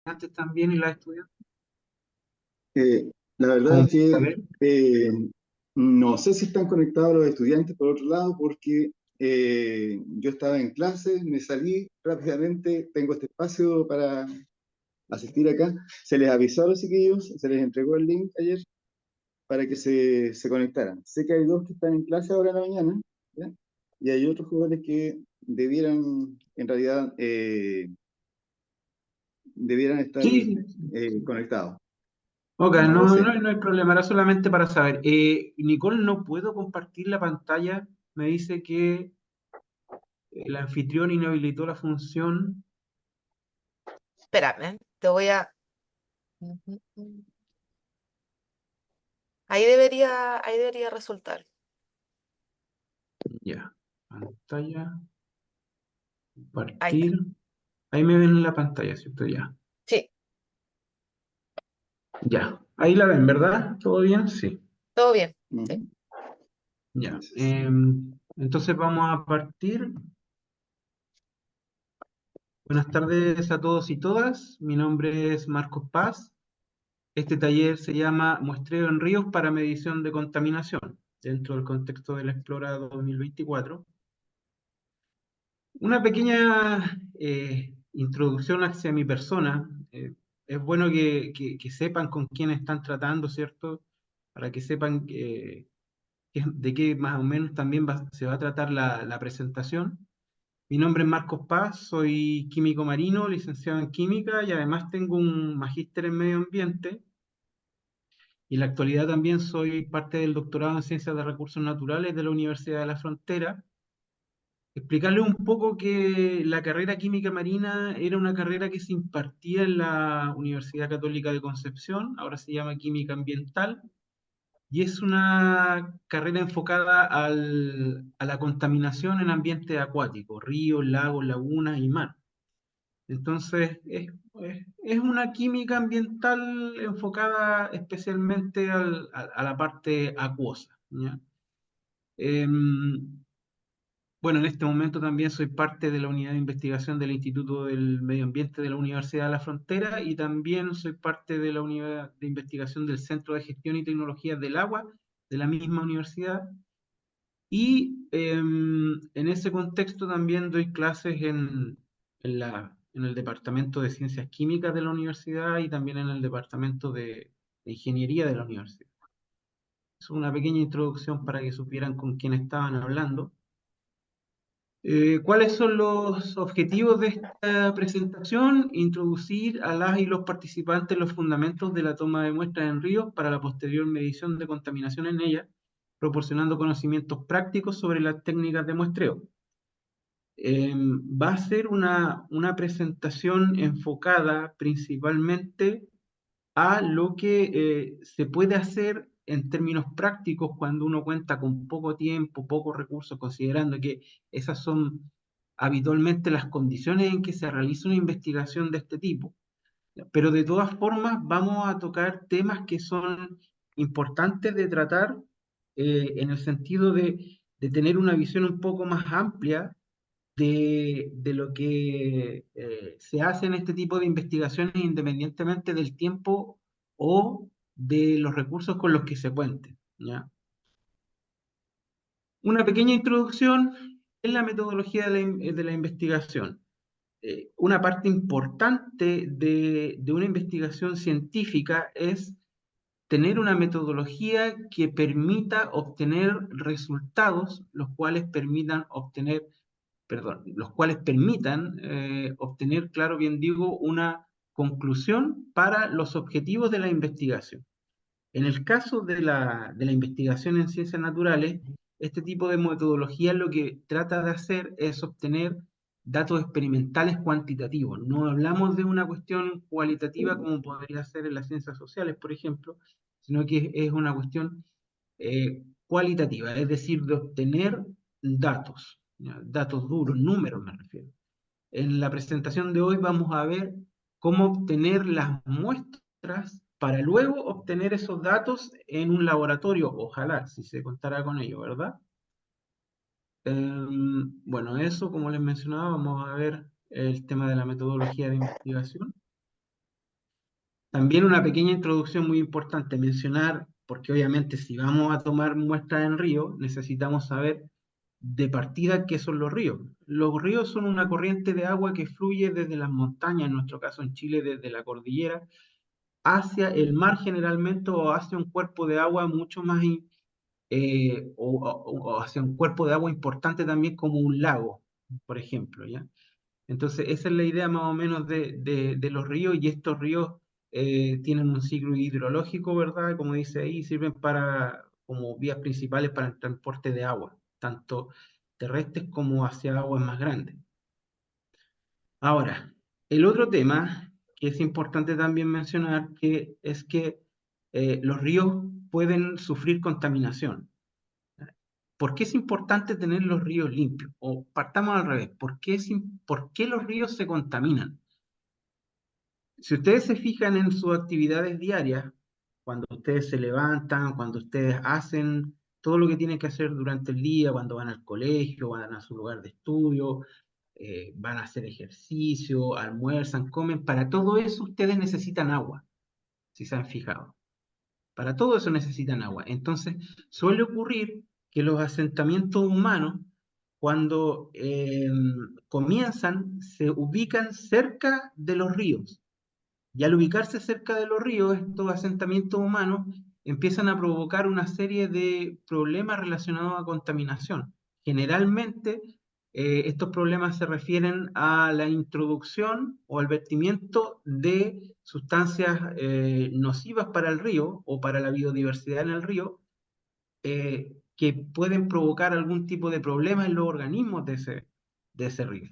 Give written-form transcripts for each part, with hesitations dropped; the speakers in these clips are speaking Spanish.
estudiantes también y las estudiantes? La verdad Como es que para ver. eh, no sé si están conectados los estudiantes por otro lado, porque yo estaba en clase, me salí rápidamente, tengo este espacio para asistir acá. Se les avisó a los chiquillos, se les entregó el link ayer para que se conectaran. Sé que hay dos que están en clase ahora en la mañana, ¿ya? Y hay otros jóvenes que debieran, en realidad, debieran estar Sí, sí. conectados. Ok, No lo no, sé. no hay problema, era solamente para saber. Nicole, no puedo compartir la pantalla. Me dice que el anfitrión inhabilitó la función. Espérame, te voy a... Ujú, ujú. Ahí debería resultar. Ya, pantalla, Ahí está. compartir. Ahí me ven en la pantalla, ¿cierto? Ya. Sí, Ya. Ahí la ven, ¿verdad? ¿Todo bien? Sí. todo bien. Sí. Ujú. Ya. Entonces, Entonces vamos a partir. Buenas tardes a todos y todas. Mi nombre es Marcos Paz. Este taller se llama Muestreo en ríos para medición de contaminación, dentro del contexto del Explora 2024. Una pequeña introducción hacia mi persona. Es bueno que sepan con quién están tratando, ¿cierto? Para que sepan de qué más o menos también se va a tratar la presentación. Mi nombre es Marcos Paz, soy químico marino, licenciado en química y además tengo un magíster en medio ambiente. Y en la actualidad también soy parte del doctorado en Ciencias de Recursos Naturales de la Universidad de la Frontera. Explicarles un poco que la carrera química marina era una carrera que se impartía en la Universidad Católica de Concepción, ahora se llama Química Ambiental, y es una carrera enfocada a la contaminación en ambientes acuáticos, ríos, lagos, lagunas y mar. Entonces, es una química ambiental enfocada especialmente a la parte acuosa, ¿ya? Em, bueno, en este momento también soy parte de la unidad de investigación del Instituto del Medio Ambiente de la Universidad de la Frontera y también soy parte de la unidad de investigación del Centro de Gestión y Tecnologías del Agua de la misma universidad. Y en ese contexto también doy clases en el Departamento de Ciencias Químicas de la universidad y también en el Departamento de Ingeniería de la universidad. Es una pequeña introducción para que supieran con quién estaban hablando. ¿Cuáles son los objetivos de esta presentación? Introducir a las y los participantes los fundamentos de la toma de muestras en ríos para la posterior medición de contaminación en ellas, proporcionando conocimientos prácticos sobre las técnicas de muestreo. Va a ser una presentación enfocada principalmente a lo que se puede hacer en términos prácticos cuando uno cuenta con poco tiempo, pocos recursos, considerando que esas son habitualmente las condiciones en que se realiza una investigación de este tipo. Pero de todas formas vamos a tocar temas que son importantes de tratar en el sentido de tener una visión un poco más amplia de lo que se hace en este tipo de investigaciones independientemente del tiempo o de los recursos con los que se cuente, ¿ya? Una pequeña introducción en la metodología de la investigación. Una parte importante de una investigación científica es tener una metodología que permita obtener resultados, los cuales permitan obtener, perdón, los cuales permitan obtener, claro, bien digo, una conclusión para los objetivos de la investigación. En el caso de la investigación en ciencias naturales, este tipo de metodología lo que trata de hacer es obtener datos experimentales cuantitativos. No hablamos de una cuestión cualitativa como podría ser en las ciencias sociales, por ejemplo, sino que es una cuestión cualitativa, es decir, de obtener datos, ¿ya? Datos duros, números me refiero. En la presentación de hoy vamos a ver cómo obtener las muestras para luego obtener esos datos en un laboratorio, ojalá, si se contara con ello, ¿verdad? Bueno, eso, como les mencionaba, vamos a ver el tema de la metodología de investigación. También una pequeña introducción muy importante mencionar, porque obviamente si vamos a tomar muestras en río, necesitamos saber de partida qué son los ríos. Los ríos son una corriente de agua que fluye desde las montañas, en nuestro caso en Chile, desde la cordillera, hacia el mar generalmente o hacia un cuerpo de agua mucho más, o hacia un cuerpo de agua importante también como un lago, por ejemplo, ¿ya? Entonces, esa es la idea más o menos de los ríos, y estos ríos tienen un ciclo hidrológico, ¿verdad? Como dice ahí, sirven como vías principales para el transporte de agua, tanto terrestres como hacia aguas más grandes. Ahora, el otro tema que es importante también mencionar es que los ríos pueden sufrir contaminación. ¿Por qué es importante tener los ríos limpios? O partamos al revés, ¿por qué los ríos se contaminan? Si ustedes se fijan en sus actividades diarias, cuando ustedes se levantan, cuando ustedes hacen todo lo que tienen que hacer durante el día, cuando van al colegio, van a su lugar de estudio, van a hacer ejercicio, almuerzan, comen, para todo eso ustedes necesitan agua, si se han fijado. Para todo eso necesitan agua. Entonces, suele ocurrir que los asentamientos humanos, cuando comienzan, se ubican cerca de los ríos. Y al ubicarse cerca de los ríos, estos asentamientos humanos empiezan a provocar una serie de problemas relacionados a contaminación. Generalmente, estos problemas se refieren a la introducción o al vertimiento de sustancias nocivas para el río o para la biodiversidad en el río, que pueden provocar algún tipo de problema en los organismos de ese río.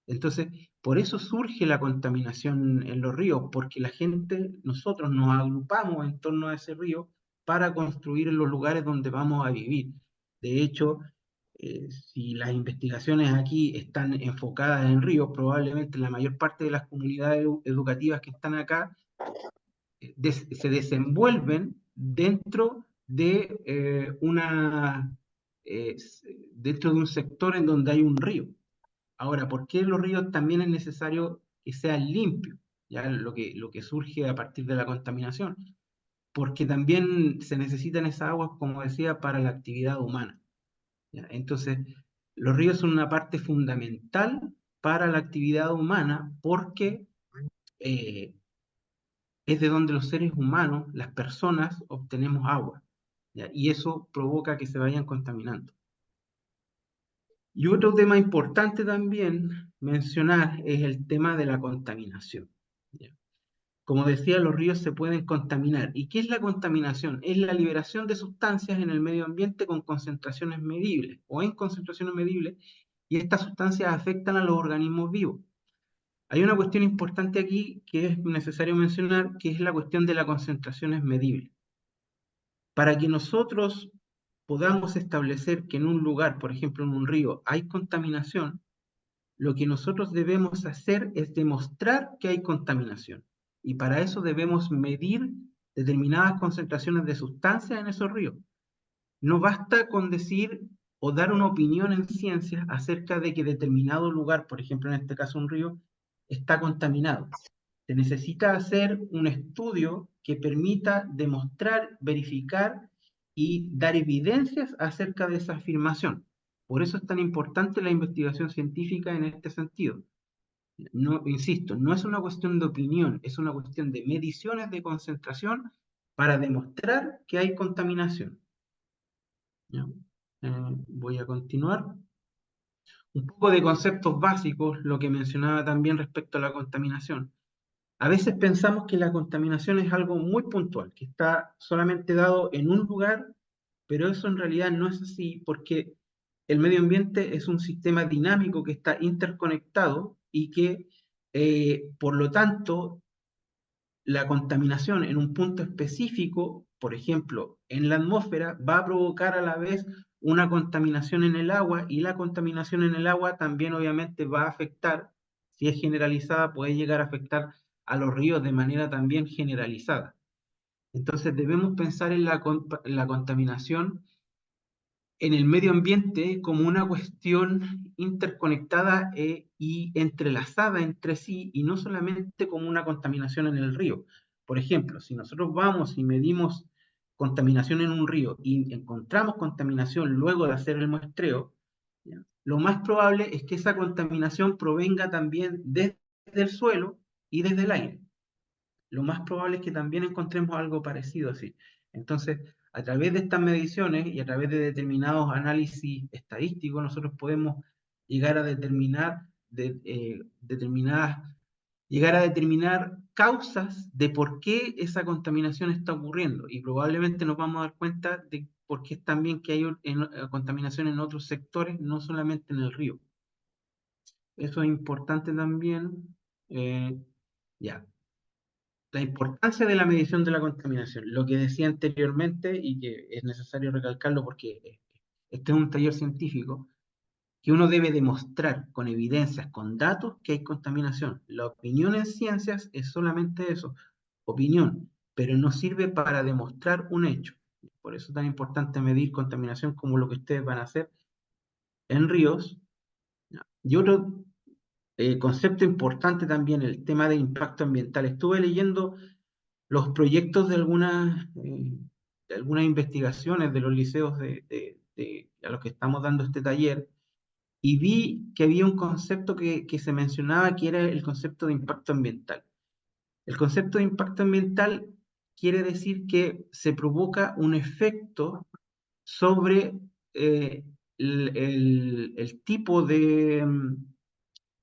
Entonces, por eso surge la contaminación en los ríos, porque la gente, nosotros nos agrupamos en torno a ese río para construir en los lugares donde vamos a vivir. De hecho, si las investigaciones aquí están enfocadas en ríos, probablemente la mayor parte de las comunidades educativas que están acá se desenvuelven dentro de dentro de un sector en donde hay un río. Ahora, ¿por qué los ríos también es necesario que sean limpios? Ya lo que surge a partir de la contaminación. Porque también se necesitan esas aguas, como decía, para la actividad humana. ¿Ya? Entonces, los ríos son una parte fundamental para la actividad humana porque eh, es de donde los seres humanos, las personas, obtenemos agua, ¿ya? Y eso provoca que se vayan contaminando. Y otro tema importante también mencionar es el tema de la contaminación, ¿ya? Como decía, los ríos se pueden contaminar. ¿Y qué es la contaminación? Es la liberación de sustancias en el medio ambiente con concentraciones medibles o en concentraciones medibles, y estas sustancias afectan a los organismos vivos. Hay una cuestión importante aquí que es necesario mencionar, que es la cuestión de las concentraciones medibles. Para que nosotros podamos establecer que en un lugar, por ejemplo en un río, hay contaminación, lo que nosotros debemos hacer es demostrar que hay contaminación. Y para eso debemos medir determinadas concentraciones de sustancias en esos ríos. No basta con decir o dar una opinión en ciencias acerca de que determinado lugar, por ejemplo en este caso un río, está contaminado. Se necesita hacer un estudio que permita demostrar, verificar y dar evidencias acerca de esa afirmación. Por eso es tan importante la investigación científica en este sentido. No, insisto, no es una cuestión de opinión, es una cuestión de mediciones de concentración para demostrar que hay contaminación. ¿Ya? Voy a continuar. Un poco de conceptos básicos, lo que mencionaba también respecto a la contaminación. A veces pensamos que la contaminación es algo muy puntual, que está solamente dado en un lugar, pero eso en realidad no es así, porque el medio ambiente es un sistema dinámico que está interconectado y que, por lo tanto, la contaminación en un punto específico, por ejemplo, en la atmósfera, va a provocar a la vez una contaminación en el agua, y la contaminación en el agua también obviamente va a afectar, si es generalizada, puede llegar a afectar a los ríos de manera también generalizada. Entonces debemos pensar en la contaminación en el medio ambiente como una cuestión interconectada y entrelazada entre sí, y no solamente como una contaminación en el río, Por ejemplo, si nosotros vamos y medimos contaminación en un río y encontramos contaminación luego de hacer el muestreo, ¿ya? Lo más probable es que esa contaminación provenga también desde el suelo y desde el aire. Lo más probable es que también encontremos algo parecido así. Entonces, a través de estas mediciones y a través de determinados análisis estadísticos, nosotros podemos llegar a llegar a determinar causas de por qué esa contaminación está ocurriendo. Y probablemente nos vamos a dar cuenta de por qué es también que hay contaminación en otros sectores, no solamente en el río. Eso es importante también. Ya. La importancia de la medición de la contaminación, lo que decía anteriormente y que es necesario recalcarlo porque este es un taller científico, que uno debe demostrar con evidencias, con datos, que hay contaminación. La opinión en ciencias es solamente eso, opinión, pero no sirve para demostrar un hecho. Por eso es tan importante medir contaminación como lo que ustedes van a hacer en ríos. Y otro concepto importante también, el tema de impacto ambiental. Estuve leyendo los proyectos de algunas investigaciones de los liceos a los que estamos dando este taller, y vi que había un concepto que se mencionaba que era el concepto de impacto ambiental. El concepto de impacto ambiental quiere decir que se provoca un efecto sobre el tipo de,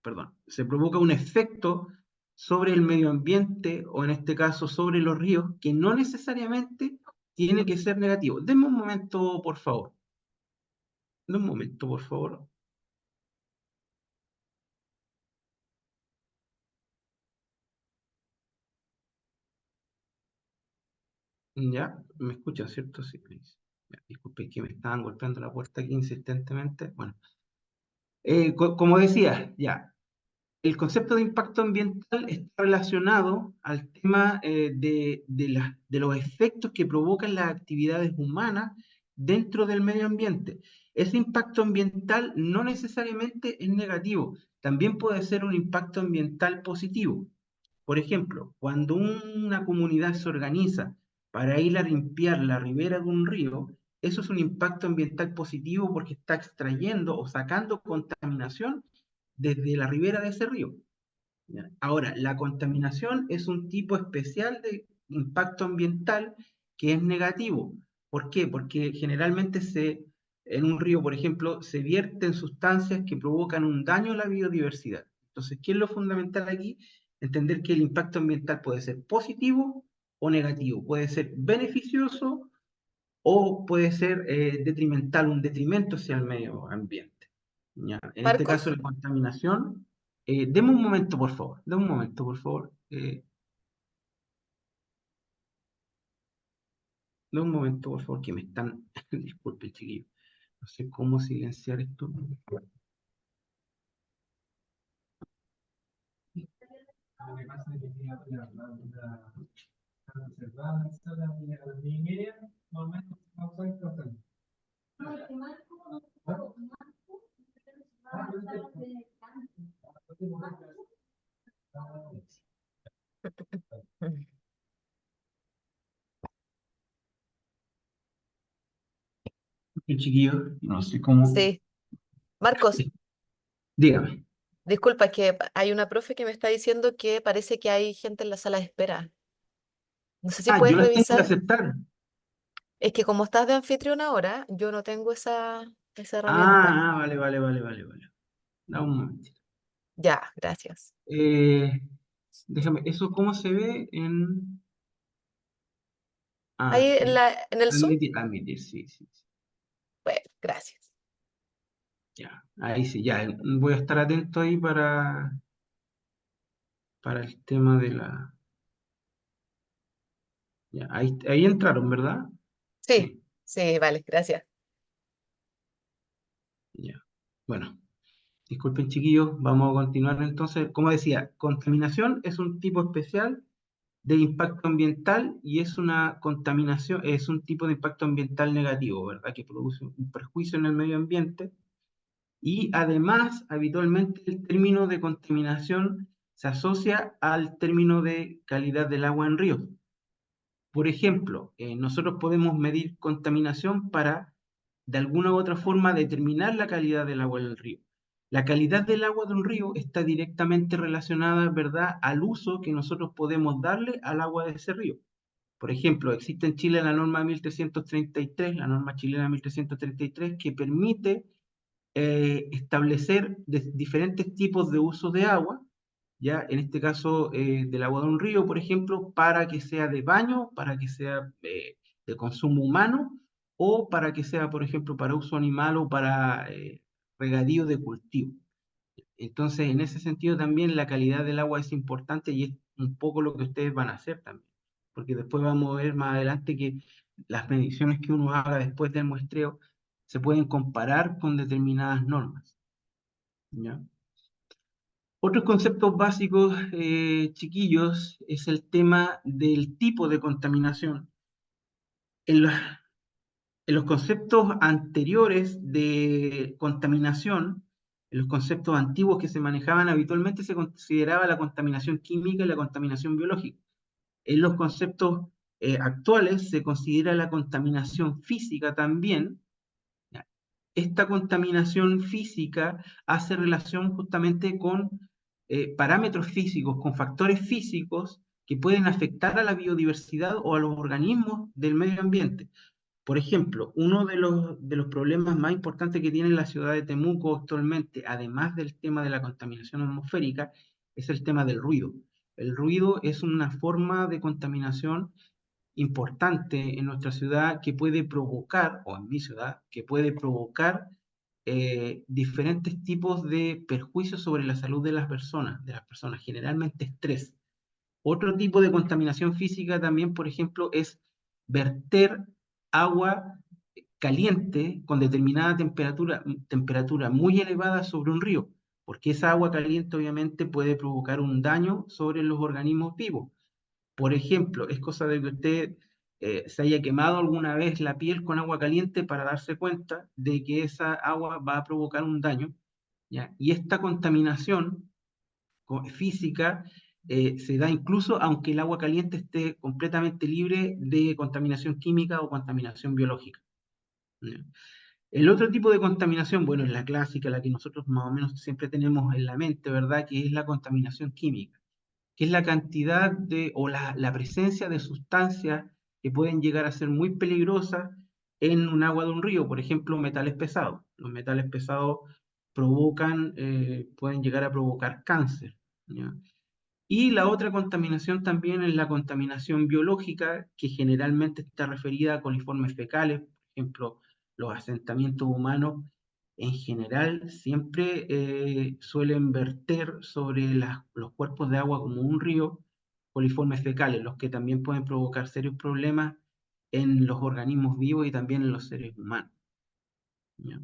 perdón, se provoca un efecto sobre el medio ambiente, o en este caso sobre los ríos, que no necesariamente tiene que ser negativo. Denme un momento, por favor. Denme un momento, por favor. ¿Ya? ¿Me escuchan, cierto? Sí. Ya, disculpe que me estaban golpeando la puerta aquí insistentemente. Bueno, como decía, ya, el concepto de impacto ambiental está relacionado al tema de los efectos que provocan las actividades humanas dentro del medio ambiente. Ese impacto ambiental no necesariamente es negativo, también puede ser un impacto ambiental positivo. Por ejemplo, cuando una comunidad se organiza para ir a limpiar la ribera de un río, eso es un impacto ambiental positivo porque está extrayendo o sacando contaminación desde la ribera de ese río. ¿Ya? Ahora, la contaminación es un tipo especial de impacto ambiental que es negativo. ¿Por qué? Porque generalmente en un río, por ejemplo, se vierten sustancias que provocan un daño a la biodiversidad. Entonces, ¿qué es lo fundamental aquí? Entender que el impacto ambiental puede ser positivo o negativo, puede ser beneficioso o puede ser detrimental, un detrimento hacia el medio ambiente. ¿Ya? En este caso, Marcos, la contaminación. Deme un momento, por favor. Deme un momento, por favor. Deme un momento, por favor, que me están. Disculpe, chiquillo. No sé cómo silenciar esto. Lo que pasa es que tenía la reservada la sala a las 10:30, más o menos, vamos a ver qué pasa. Chiquillo, no sé cómo. sí, Marcos, Dígame. disculpa, es que hay una profe que me está diciendo que parece que hay gente en la sala de espera. No sé si Yo puedes las tengo que revisar. aceptar. Es que como estás de anfitrión ahora, yo no tengo esa herramienta. Vale, vale, vale, vale, vale. Da un momento. Ya, gracias. Déjame, ¿eso cómo se ve en. Ahí Sí. en el Zoom. Admitir, sí, sí, sí. Bueno, gracias. Ya, ahí sí, ya. Voy a estar atento ahí para el tema de la. Ya, ahí entraron, ¿verdad? Sí, Sí, sí, vale, gracias. ya. Bueno, disculpen, chiquillos, vamos a continuar entonces. Como decía, contaminación es un tipo especial de impacto ambiental y es una contaminación, es un tipo de impacto ambiental negativo, ¿verdad? Que produce un perjuicio en el medio ambiente. Y además, habitualmente el término de contaminación se asocia al término de calidad del agua en ríos. Por ejemplo, nosotros podemos medir contaminación para, de alguna u otra forma, determinar la calidad del agua del río. La calidad del agua de un río está directamente relacionada, ¿verdad?, al uso que nosotros podemos darle al agua de ese río. Por ejemplo, existe en Chile la norma 1333, la norma chilena 1333, que permite establecer diferentes tipos de usos de agua, ya en este caso del agua de un río, por ejemplo, para que sea de baño, para que sea de consumo humano, o para que sea, por ejemplo, para uso animal o para regadío de cultivo. Entonces, en ese sentido también la calidad del agua es importante y es un poco lo que ustedes van a hacer también, porque después vamos a ver más adelante que las mediciones que uno haga después del muestreo se pueden comparar con determinadas normas, ¿ya? Otros conceptos básicos, chiquillos, es el tema del tipo de contaminación. En los, en los conceptos anteriores de contaminación, en los conceptos antiguos que se manejaban habitualmente, se consideraba la contaminación química y la contaminación biológica. En los conceptos actuales se considera la contaminación física también. Esta contaminación física hace relación justamente con parámetros físicos, con factores físicos que pueden afectar a la biodiversidad o a los organismos del medio ambiente. Por ejemplo, uno de los problemas más importantes que tiene la ciudad de Temuco actualmente, además del tema de la contaminación atmosférica, es el tema del ruido. El ruido es una forma de contaminación importante en nuestra ciudad que puede provocar, o en mi ciudad, que puede provocar diferentes tipos de perjuicios sobre la salud de las personas, generalmente estrés. Otro tipo de contaminación física también, por ejemplo, es verter agua caliente con determinada temperatura muy elevada sobre un río, porque esa agua caliente obviamente puede provocar un daño sobre los organismos vivos. Por ejemplo, es cosa de que usted se haya quemado alguna vez la piel con agua caliente para darse cuenta de que esa agua va a provocar un daño, ¿ya? Y esta contaminación física se da incluso aunque el agua caliente esté completamente libre de contaminación química o contaminación biológica, ¿ya? El otro tipo de contaminación, bueno, es la clásica, la que nosotros más o menos siempre tenemos en la mente, ¿verdad? Que es la contaminación química, que es la cantidad de, o la presencia de sustancias que pueden llegar a ser muy peligrosas en un agua de un río, por ejemplo, metales pesados. Los metales pesados pueden llegar a provocar cáncer, ¿ya? Y la otra contaminación también es la contaminación biológica, que generalmente está referida a coliformes fecales, por ejemplo, los asentamientos humanos en general siempre suelen verter sobre los cuerpos de agua como un río coliformes fecales, los que también pueden provocar serios problemas en los organismos vivos y también en los seres humanos, ¿ya?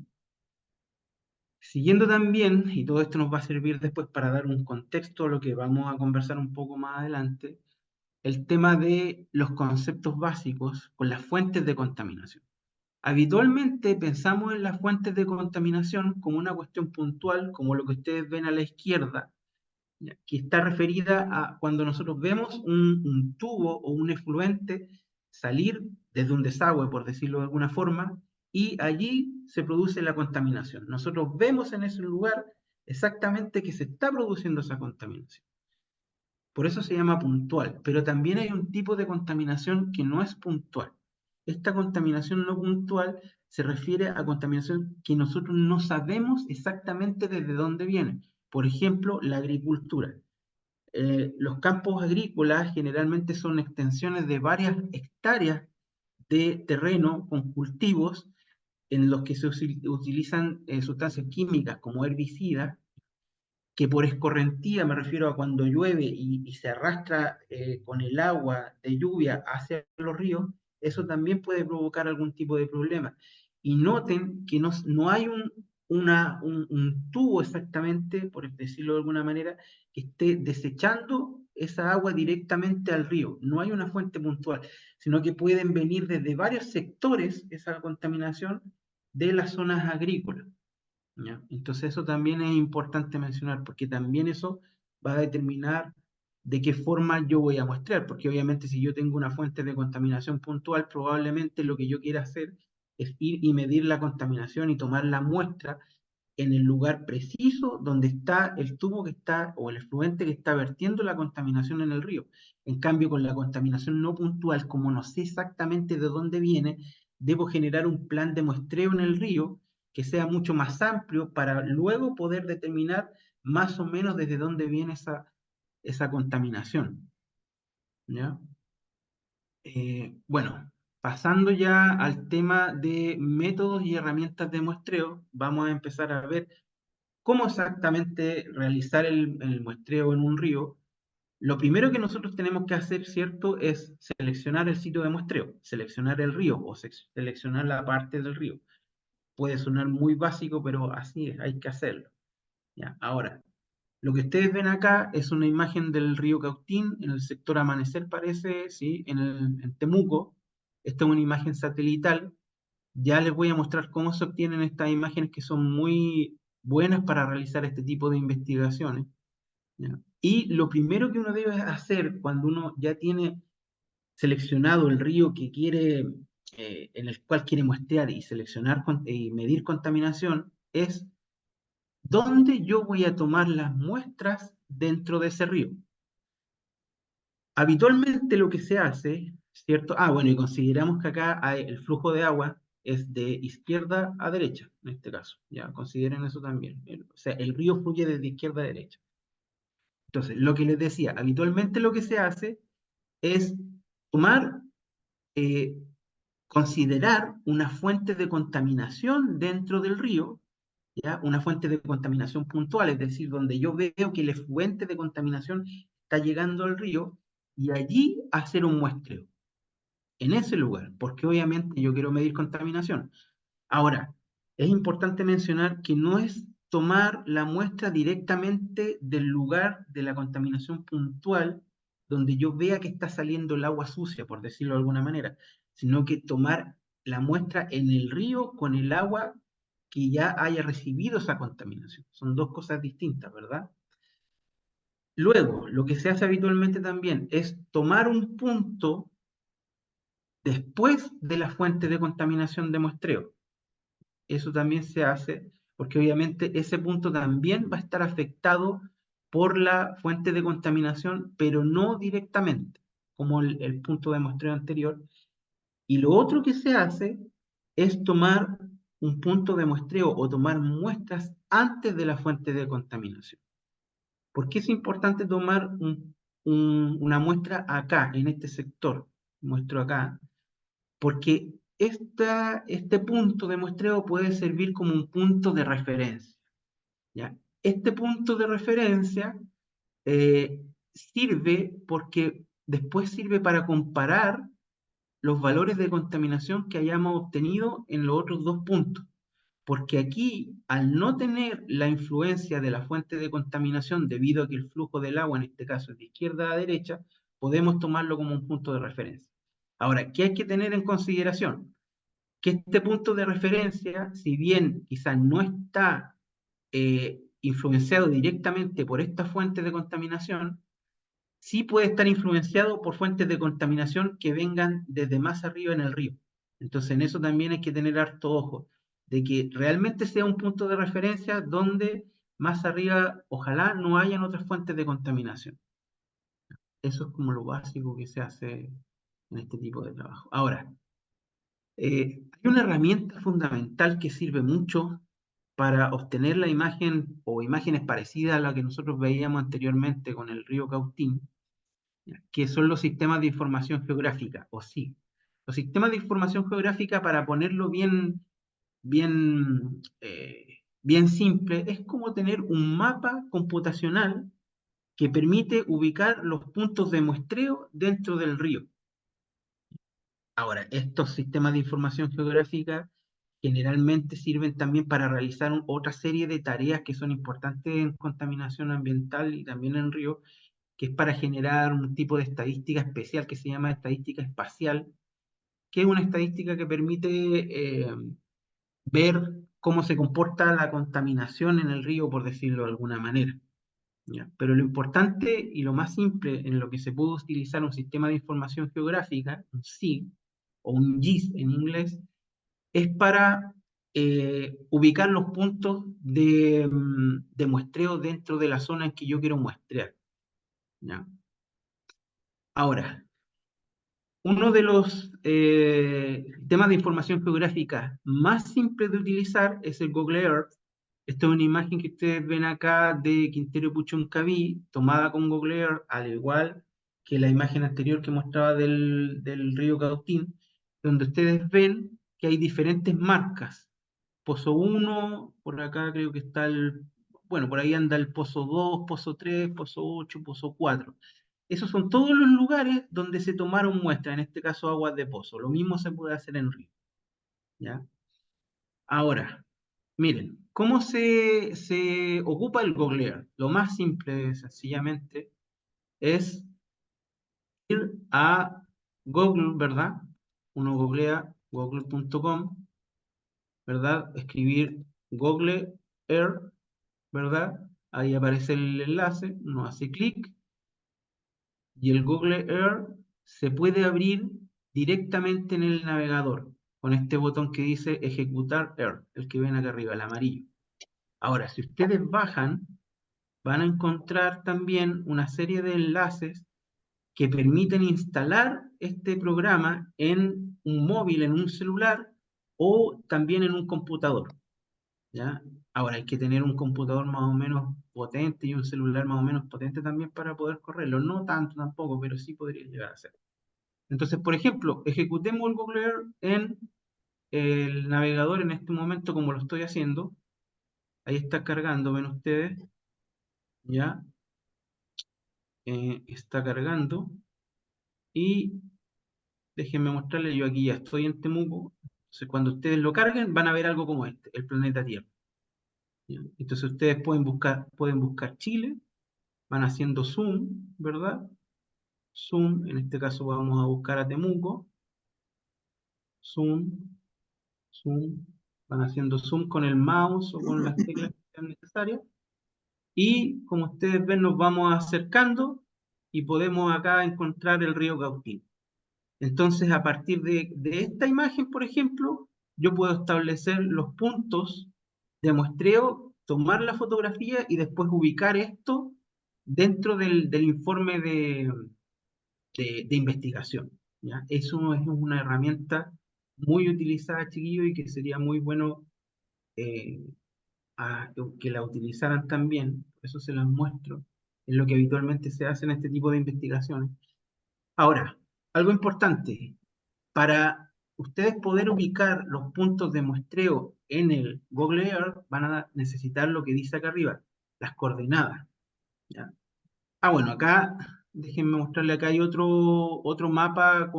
Siguiendo también, y todo esto nos va a servir después para dar un contexto a lo que vamos a conversar un poco más adelante, el tema de los conceptos básicos con las fuentes de contaminación. Habitualmente pensamos en las fuentes de contaminación como una cuestión puntual, como lo que ustedes ven a la izquierda, ¿ya? Que está referida a cuando nosotros vemos un tubo o un efluente salir desde un desagüe, por decirlo de alguna forma, y allí se produce la contaminación. Nosotros vemos en ese lugar exactamente que se está produciendo esa contaminación. Por eso se llama puntual, pero también hay un tipo de contaminación que no es puntual. Esta contaminación no puntual se refiere a contaminación que nosotros no sabemos exactamente desde dónde viene. Por ejemplo, la agricultura. Los campos agrícolas generalmente son extensiones de varias hectáreas de terreno con cultivos en los que se utilizan sustancias químicas como herbicidas que por escorrentía, me refiero a cuando llueve y se arrastra con el agua de lluvia hacia los ríos, eso también puede provocar algún tipo de problema. Y noten que no hay un tubo exactamente, por decirlo de alguna manera, que esté desechando esa agua directamente al río. No hay una fuente puntual, sino que pueden venir desde varios sectores esa contaminación de las zonas agrícolas, ¿ya? Entonces eso también es importante mencionar, porque también eso va a determinar de qué forma yo voy a muestrear, porque obviamente si yo tengo una fuente de contaminación puntual, probablemente lo que yo quiera hacer es ir y medir la contaminación y tomar la muestra en el lugar preciso donde está el tubo que está o el efluente que está vertiendo la contaminación en el río. En cambio, con la contaminación no puntual, como no sé exactamente de dónde viene, debo generar un plan de muestreo en el río que sea mucho más amplio para luego poder determinar más o menos desde dónde viene esa contaminación. ¿Ya? Bueno, pasando ya al tema de métodos y herramientas de muestreo, vamos a empezar a ver cómo exactamente realizar el muestreo en un río. Lo primero que nosotros tenemos que hacer, ¿cierto?, es seleccionar el sitio de muestreo, seleccionar el río o seleccionar la parte del río. Puede sonar muy básico, pero así es, hay que hacerlo. ¿Ya? Ahora, lo que ustedes ven acá es una imagen del río Cautín, en el sector Amanecer parece, ¿sí? En Temuco. Esta es una imagen satelital. Ya les voy a mostrar cómo se obtienen estas imágenes que son muy buenas para realizar este tipo de investigaciones. ¿Ya? Y lo primero que uno debe hacer cuando uno ya tiene seleccionado el río que quiere, en el cual quiere muestrear y seleccionar y medir contaminación, es dónde yo voy a tomar las muestras dentro de ese río. Habitualmente lo que se hace, ¿cierto? Bueno, y consideramos que acá el flujo de agua es de izquierda a derecha, en este caso. Ya, consideren eso también. O sea, el río fluye desde izquierda a derecha. Entonces, lo que les decía, habitualmente lo que se hace es tomar, eh, considerar una fuente de contaminación dentro del río, ¿ya? Una fuente de contaminación puntual, es decir, donde yo veo que la fuente de contaminación está llegando al río y allí hacer un muestreo, en ese lugar, porque obviamente yo quiero medir contaminación. Ahora, es importante mencionar que no es tomar la muestra directamente del lugar de la contaminación puntual donde yo vea que está saliendo el agua sucia, por decirlo de alguna manera, sino que tomar la muestra en el río con el agua que ya haya recibido esa contaminación. Son dos cosas distintas, ¿verdad? Luego, lo que se hace habitualmente también es tomar un punto después de la fuente de contaminación de muestreo. Eso también se hace porque obviamente ese punto también va a estar afectado por la fuente de contaminación, pero no directamente, como el punto de muestreo anterior. Y lo otro que se hace es tomar un punto de muestreo o tomar muestras antes de la fuente de contaminación. ¿Por qué es importante tomar una muestra acá, en este sector? Muestro acá, porque este punto de muestreo puede servir como un punto de referencia, ¿ya? Este punto de referencia sirve porque después sirve para comparar los valores de contaminación que hayamos obtenido en los otros dos puntos. Porque aquí, al no tener la influencia de la fuente de contaminación, debido a que el flujo del agua, en este caso es de izquierda a derecha, podemos tomarlo como un punto de referencia. Ahora, ¿qué hay que tener en consideración? Que este punto de referencia, si bien quizás no está influenciado directamente por esta fuente de contaminación, sí puede estar influenciado por fuentes de contaminación que vengan desde más arriba en el río. Entonces, en eso también hay que tener harto ojo, de que realmente sea un punto de referencia donde más arriba, ojalá no hayan otras fuentes de contaminación. Eso es como lo básico que se hace en este tipo de trabajo. Ahora, hay una herramienta fundamental que sirve mucho para obtener la imagen o imágenes parecidas a la que nosotros veíamos anteriormente con el río Cautín, que son los sistemas de información geográfica, o SIG. Los sistemas de información geográfica, para ponerlo bien simple, es como tener un mapa computacional que permite ubicar los puntos de muestreo dentro del río. Ahora, estos sistemas de información geográfica generalmente sirven también para realizar otra serie de tareas que son importantes en contaminación ambiental y también en río, que es para generar un tipo de estadística especial que se llama estadística espacial, que es una estadística que permite ver cómo se comporta la contaminación en el río, por decirlo de alguna manera. ¿ya? Pero lo importante y lo más simple en lo que se puede utilizar un sistema de información geográfica, un SIG, o un GIS en inglés, es para ubicar los puntos de muestreo dentro de la zona en que yo quiero muestrear, ¿ya? Ahora, uno de los temas de información geográfica más simples de utilizar es el Google Earth. Esta es una imagen que ustedes ven acá de Quintero Puchuncaví, tomada con Google Earth, al igual que la imagen anterior que mostraba del río Cautín, donde ustedes ven que hay diferentes marcas. Pozo 1, por acá creo que está bueno, por ahí anda el Pozo 2, Pozo 3, Pozo 8, Pozo 4. Esos son todos los lugares donde se tomaron muestras, en este caso aguas de pozo. Lo mismo se puede hacer en río, ¿ya? Ahora, miren, ¿cómo se ocupa el Google Earth? Lo más simple, sencillamente, es ir a Google, ¿verdad? Uno googlea google.com, ¿verdad? Escribir Google Earth, ¿verdad? Ahí aparece el enlace, uno hace clic y el Google Earth se puede abrir directamente en el navegador con este botón que dice Ejecutar Earth, el que ven acá arriba, el amarillo. Ahora, si ustedes bajan, van a encontrar también una serie de enlaces que permiten instalar este programa en un móvil, en un celular o también en un computador, ¿ya? Ahora hay que tener un computador más o menos potente y un celular más o menos potente también para poder correrlo. No tanto tampoco, pero sí podría llegar a ser. Entonces, por ejemplo, ejecutemos el Google Earth en el navegador en este momento como lo estoy haciendo. Ahí está cargando, ven ustedes, ya está cargando. Y déjenme mostrarles, yo aquí ya estoy en Temuco. Entonces, cuando ustedes lo carguen, van a ver algo como este, el planeta Tierra, ¿ya? Entonces, ustedes pueden buscar Chile, van haciendo zoom, ¿verdad? Zoom, en este caso vamos a buscar a Temuco, zoom, zoom, van haciendo zoom con el mouse o con las teclas que sean necesarias. Y como ustedes ven, nos vamos acercando y podemos acá encontrar el río Cautín. Entonces, a partir de esta imagen, por ejemplo, yo puedo establecer los puntos de muestreo, tomar la fotografía y después ubicar esto dentro del informe de investigación, ¿ya? Eso es una herramienta muy utilizada, chiquillos, y que sería muy bueno eh, que la utilizaran también. Por eso se las muestro. Es lo que habitualmente se hace en este tipo de investigaciones. Ahora, algo importante, para ustedes poder ubicar los puntos de muestreo en el Google Earth, van a necesitar lo que dice acá arriba, las coordenadas, ¿ya? Bueno, acá, déjenme mostrarle, acá hay otro mapa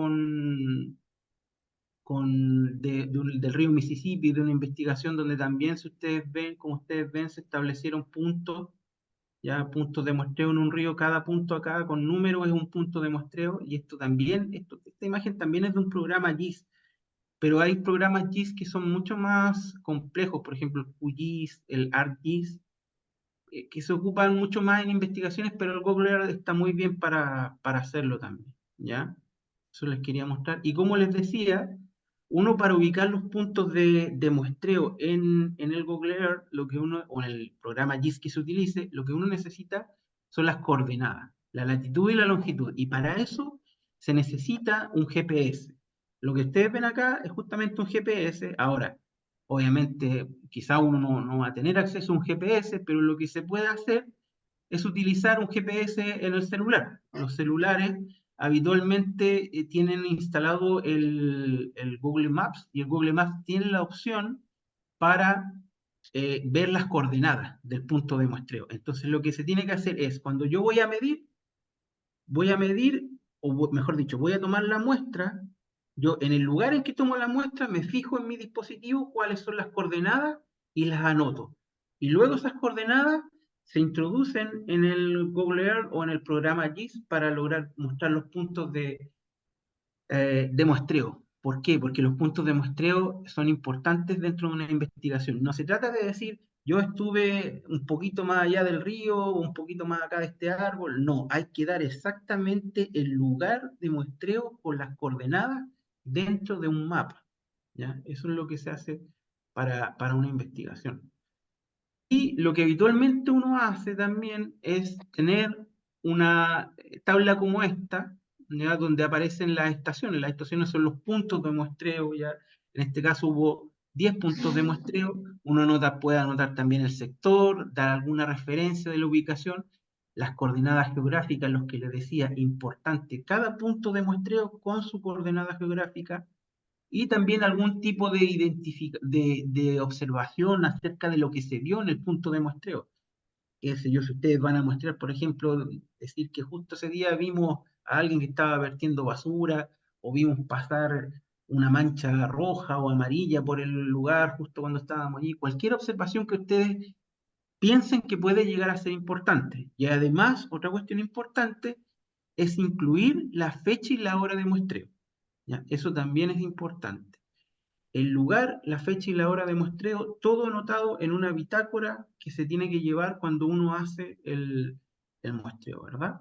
del río Mississippi, de una investigación donde también, si ustedes ven, como ustedes ven, se establecieron puntos, ya puntos de muestreo en un río, cada punto acá con números es un punto de muestreo, y esto también, esta imagen también es de un programa GIS, pero hay programas GIS que son mucho más complejos, por ejemplo, el QGIS, el ArcGIS, que se ocupan mucho más en investigaciones, pero el Google Earth está muy bien para hacerlo también, ¿ya? Eso les quería mostrar. Y como les decía, uno para ubicar los puntos de muestreo en el Google Earth, o en el programa GIS que se utilice, lo que uno necesita son las coordenadas, la latitud y la longitud. Y para eso se necesita un GPS. Lo que ustedes ven acá es justamente un GPS. Ahora, obviamente, quizá uno no va a tener acceso a un GPS, pero lo que se puede hacer es utilizar un GPS en el celular. Los celulares habitualmente tienen instalado el Google Maps, y el Google Maps tiene la opción para ver las coordenadas del punto de muestreo. Entonces lo que se tiene que hacer es, cuando yo voy a medir, o mejor dicho, voy a tomar la muestra, yo en el lugar en que tomo la muestra me fijo en mi dispositivo cuáles son las coordenadas y las anoto. Y luego esas coordenadas se introducen en el Google Earth o en el programa GIS para lograr mostrar los puntos de muestreo. ¿Por qué? Porque los puntos de muestreo son importantes dentro de una investigación. No se trata de decir yo estuve un poquito más allá del río, un poquito más acá de este árbol. No, hay que dar exactamente el lugar de muestreo con las coordenadas dentro de un mapa, ¿ya? Eso es lo que se hace para una investigación. Y lo que habitualmente uno hace también es tener una tabla como esta, ¿ya? Donde aparecen las estaciones. Las estaciones son los puntos de muestreo, ¿ya? En este caso hubo 10 puntos de muestreo. Uno puede anotar también el sector, dar alguna referencia de la ubicación, las coordenadas geográficas, los que les decía, importante, cada punto de muestreo con su coordenada geográfica, y también algún tipo de observación acerca de lo que se vio en el punto de muestreo. Qué sé yo, si ustedes van a muestrear, por ejemplo, decir que justo ese día vimos a alguien que estaba vertiendo basura, o vimos pasar una mancha roja o amarilla por el lugar justo cuando estábamos allí. Cualquier observación que ustedes piensen que puede llegar a ser importante. Y además, otra cuestión importante es incluir la fecha y la hora de muestreo, ¿ya? Eso también es importante. El lugar, la fecha y la hora de muestreo, todo anotado en una bitácora que se tiene que llevar cuando uno hace el muestreo, ¿verdad?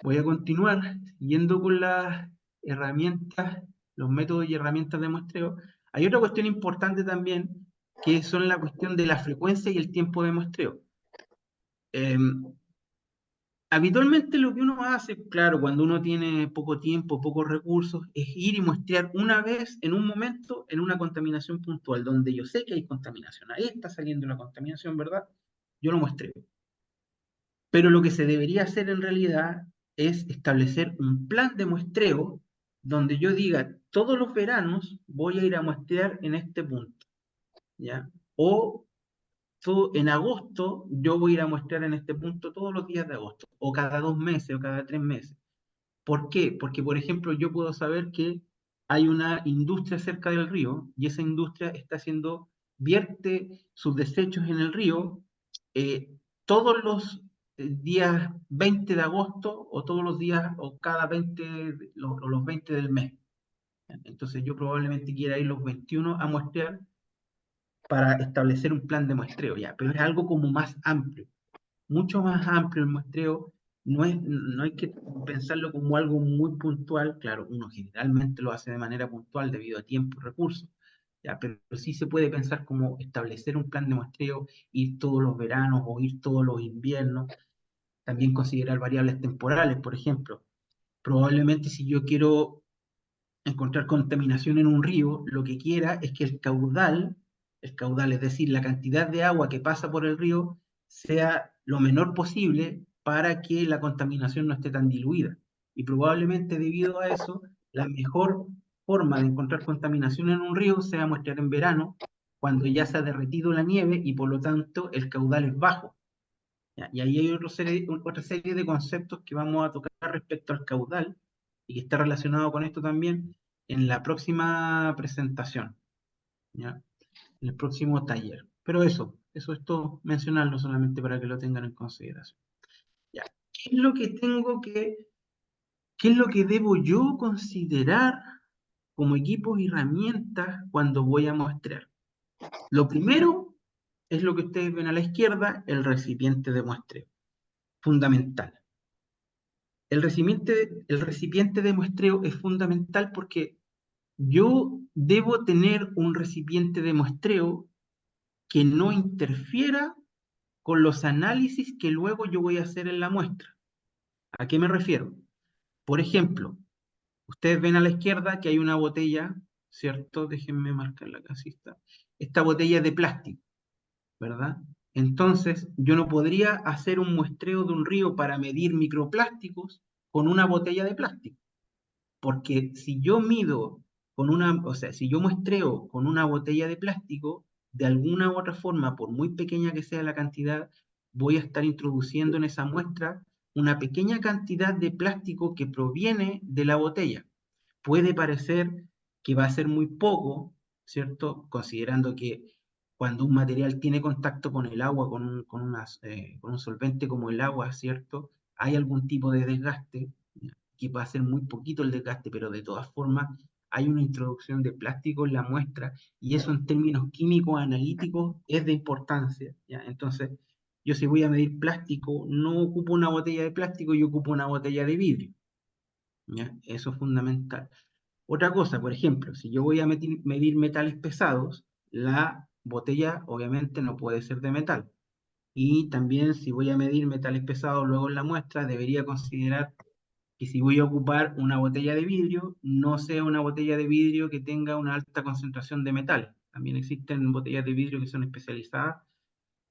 Voy a continuar yendo con las herramientas, los métodos y herramientas de muestreo. Hay otra cuestión importante también, que son la cuestión de la frecuencia y el tiempo de muestreo. Habitualmente lo que uno hace, claro, cuando uno tiene poco tiempo, pocos recursos, es ir y muestrear una vez, en un momento, en una contaminación puntual, donde yo sé que hay contaminación. Ahí está saliendo la contaminación, ¿verdad? Yo lo muestreo. Pero lo que se debería hacer en realidad es establecer un plan de muestreo donde yo diga, todos los veranos voy a ir a muestrear en este punto, ¿ya? O en agosto yo voy a ir a muestrear en este punto todos los días de agosto, o cada 2 meses, o cada 3 meses. ¿Por qué? Porque, por ejemplo, yo puedo saber que hay una industria cerca del río y esa industria está vierte sus desechos en el río eh, todos los días 20 de agosto o todos los días o cada 20, los 20 del mes. Entonces yo probablemente quiera ir los 21 a muestrear para establecer un plan de muestreo, ya, pero es algo como más amplio, mucho más amplio el muestreo. No hay que pensarlo como algo muy puntual. Claro, uno generalmente lo hace de manera puntual debido a tiempo y recursos, ya, pero sí se puede pensar como establecer un plan de muestreo, ir todos los veranos o ir todos los inviernos. También considerar variables temporales, por ejemplo. Probablemente si yo quiero encontrar contaminación en un río, lo que quiera es que el caudal, es decir, la cantidad de agua que pasa por el río, sea lo menor posible para que la contaminación no esté tan diluida. Y probablemente debido a eso, la mejor forma de encontrar contaminación en un río sea muestrear en verano, cuando ya se ha derretido la nieve y por lo tanto el caudal es bajo. ¿Ya? Y ahí hay otra serie de conceptos que vamos a tocar respecto al caudal y que está relacionado con esto también en la próxima presentación, ¿ya? En el próximo taller. Pero eso es todo, mencionarlo solamente para que lo tengan en consideración. ¿Ya? ¿Qué es lo que qué es lo que debo yo considerar como equipos y herramientas cuando voy a muestrear? Lo primero es lo que ustedes ven a la izquierda, el recipiente de muestreo. Fundamental. El recipiente de muestreo es fundamental porque yo debo tener un recipiente de muestreo que no interfiera con los análisis que luego yo voy a hacer en la muestra. ¿A qué me refiero? Por ejemplo, ustedes ven a la izquierda que hay una botella, ¿cierto? Déjenme marcar la casita. Esta botella es de plástico, ¿verdad? Entonces, yo no podría hacer un muestreo de un río para medir microplásticos con una botella de plástico. Porque si yo mido o sea, si yo muestreo con una botella de plástico, de alguna u otra forma, por muy pequeña que sea la cantidad, voy a estar introduciendo en esa muestra una pequeña cantidad de plástico que proviene de la botella. Puede parecer que va a ser muy poco, ¿cierto? Considerando que cuando un material tiene contacto con el agua, con un solvente como el agua, ¿cierto? Hay algún tipo de desgaste, que va a ser muy poquito el desgaste, pero de todas formas hay una introducción de plástico en la muestra, y eso en términos químicos analíticos es de importancia, ¿ya? Entonces, yo si voy a medir plástico, no ocupo una botella de plástico, yo ocupo una botella de vidrio, ¿ya? Eso es fundamental. Otra cosa, por ejemplo, si yo voy a medir metales pesados, la botella obviamente no puede ser de metal. Y también si voy a medir metales pesados luego en la muestra, debería considerar que si voy a ocupar una botella de vidrio, no sea una botella de vidrio que tenga una alta concentración de metal. También existen botellas de vidrio que son especializadas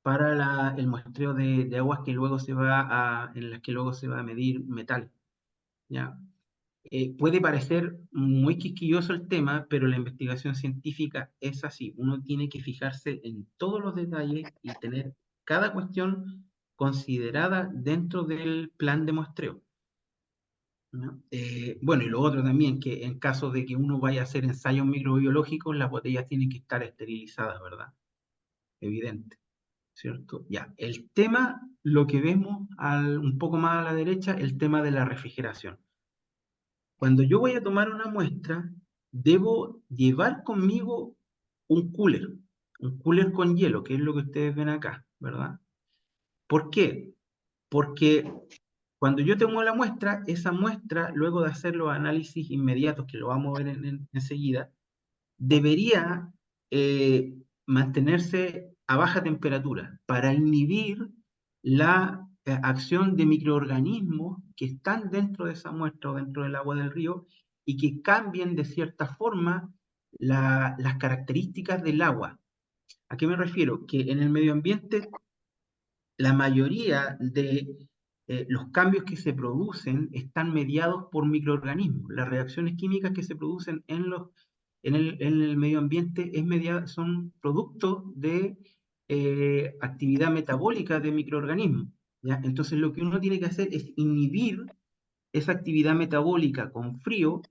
para el muestreo de aguas que luego en las que luego se va a medir metal, ¿ya? Puede parecer muy quisquilloso el tema, pero la investigación científica es así. Uno tiene que fijarse en todos los detalles y tener cada cuestión considerada dentro del plan de muestreo, ¿no? Bueno, y lo otro también, que en caso de que uno vaya a hacer ensayos microbiológicos, las botellas tienen que estar esterilizadas, ¿verdad? Evidente, ¿cierto? Ya, el tema, lo que vemos un poco más a la derecha, el tema de la refrigeración. Cuando yo voy a tomar una muestra, debo llevar conmigo un cooler con hielo, que es lo que ustedes ven acá, ¿verdad? ¿Por qué? Porque cuando yo tomo la muestra, esa muestra, luego de hacer los análisis inmediatos, que lo vamos a ver enseguida, debería mantenerse a baja temperatura para inhibir la acción de microorganismos que están dentro de esa muestra o dentro del agua del río y que cambien de cierta forma las características del agua. ¿A qué me refiero? Que en el medio ambiente la mayoría de los cambios que se producen están mediados por microorganismos. Las reacciones químicas que se producen en el medio ambiente son producto de actividad metabólica de microorganismos, ¿ya? Entonces lo que uno tiene que hacer es inhibir esa actividad metabólica con frío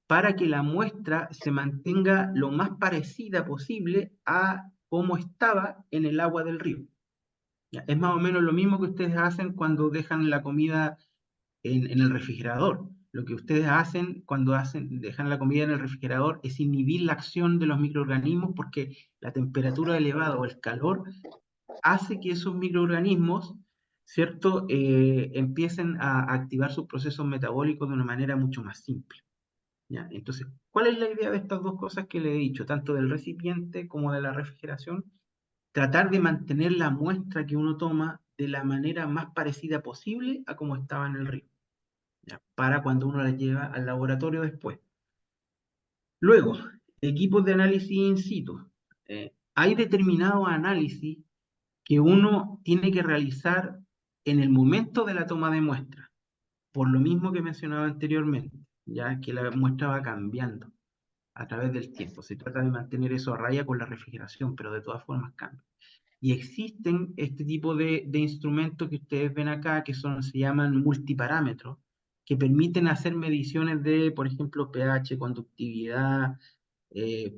para que la muestra se mantenga lo más parecida posible a cómo estaba en el agua del río. Ya, es más o menos lo mismo que ustedes hacen cuando dejan la comida en el refrigerador. Lo que ustedes hacen cuando dejan la comida en el refrigerador es inhibir la acción de los microorganismos porque la temperatura elevada o el calor hace que esos microorganismos, ¿cierto?, empiecen a activar sus procesos metabólicos de una manera mucho más simple, ¿ya? Entonces, ¿cuál es la idea de estas dos cosas que le he dicho, tanto del recipiente como de la refrigeración? Tratar de mantener la muestra que uno toma de la manera más parecida posible a como estaba en el río, ¿ya? Para cuando uno la lleva al laboratorio después. Luego, equipos de análisis in situ. Hay determinados análisis que uno tiene que realizar en el momento de la toma de muestra, por lo mismo que mencionaba anteriormente, ya que la muestra va cambiando a través del tiempo. Se trata de mantener eso a raya con la refrigeración, pero de todas formas cambia. Y existen este tipo de instrumentos que ustedes ven acá, se llaman multiparámetros, que permiten hacer mediciones de, por ejemplo, pH, conductividad,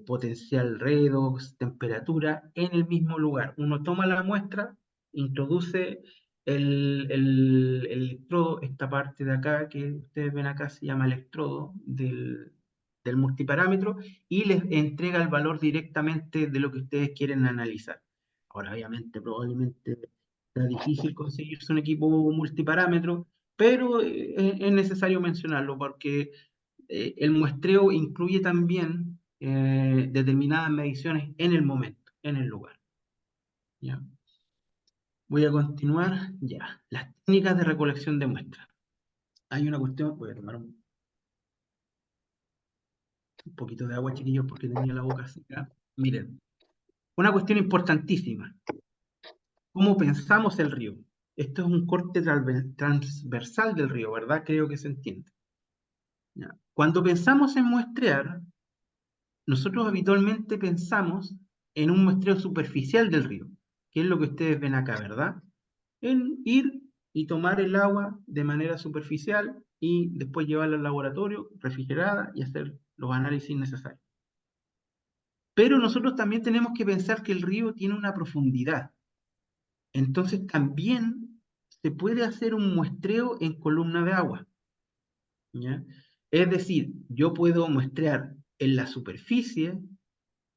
potencial redox, temperatura, en el mismo lugar. Uno toma la muestra, introduce el electrodo, esta parte de acá que ustedes ven acá se llama electrodo del multiparámetro, y les entrega el valor directamente de lo que ustedes quieren analizar. Ahora, obviamente, probablemente sea difícil conseguirse un equipo multiparámetro, pero es necesario mencionarlo porque el muestreo incluye también determinadas mediciones en el momento, en el lugar, ¿ya? Voy a continuar ya. Las técnicas de recolección de muestras. Hay una cuestión, voy a tomar un poquito de agua, chiquillos, porque tenía la boca seca. Miren, una cuestión importantísima. ¿Cómo pensamos el río? Esto es un corte transversal del río, ¿verdad? Creo que se entiende. ¿Ya? Cuando pensamos en muestrear, nosotros habitualmente pensamos en un muestreo superficial del río, que es lo que ustedes ven acá, ¿verdad? En ir y tomar el agua de manera superficial y después llevarla al laboratorio refrigerada y hacer los análisis necesarios. Pero nosotros también tenemos que pensar que el río tiene una profundidad. Entonces también se puede hacer un muestreo en columna de agua, ¿ya? Es decir, yo puedo muestrear en la superficie,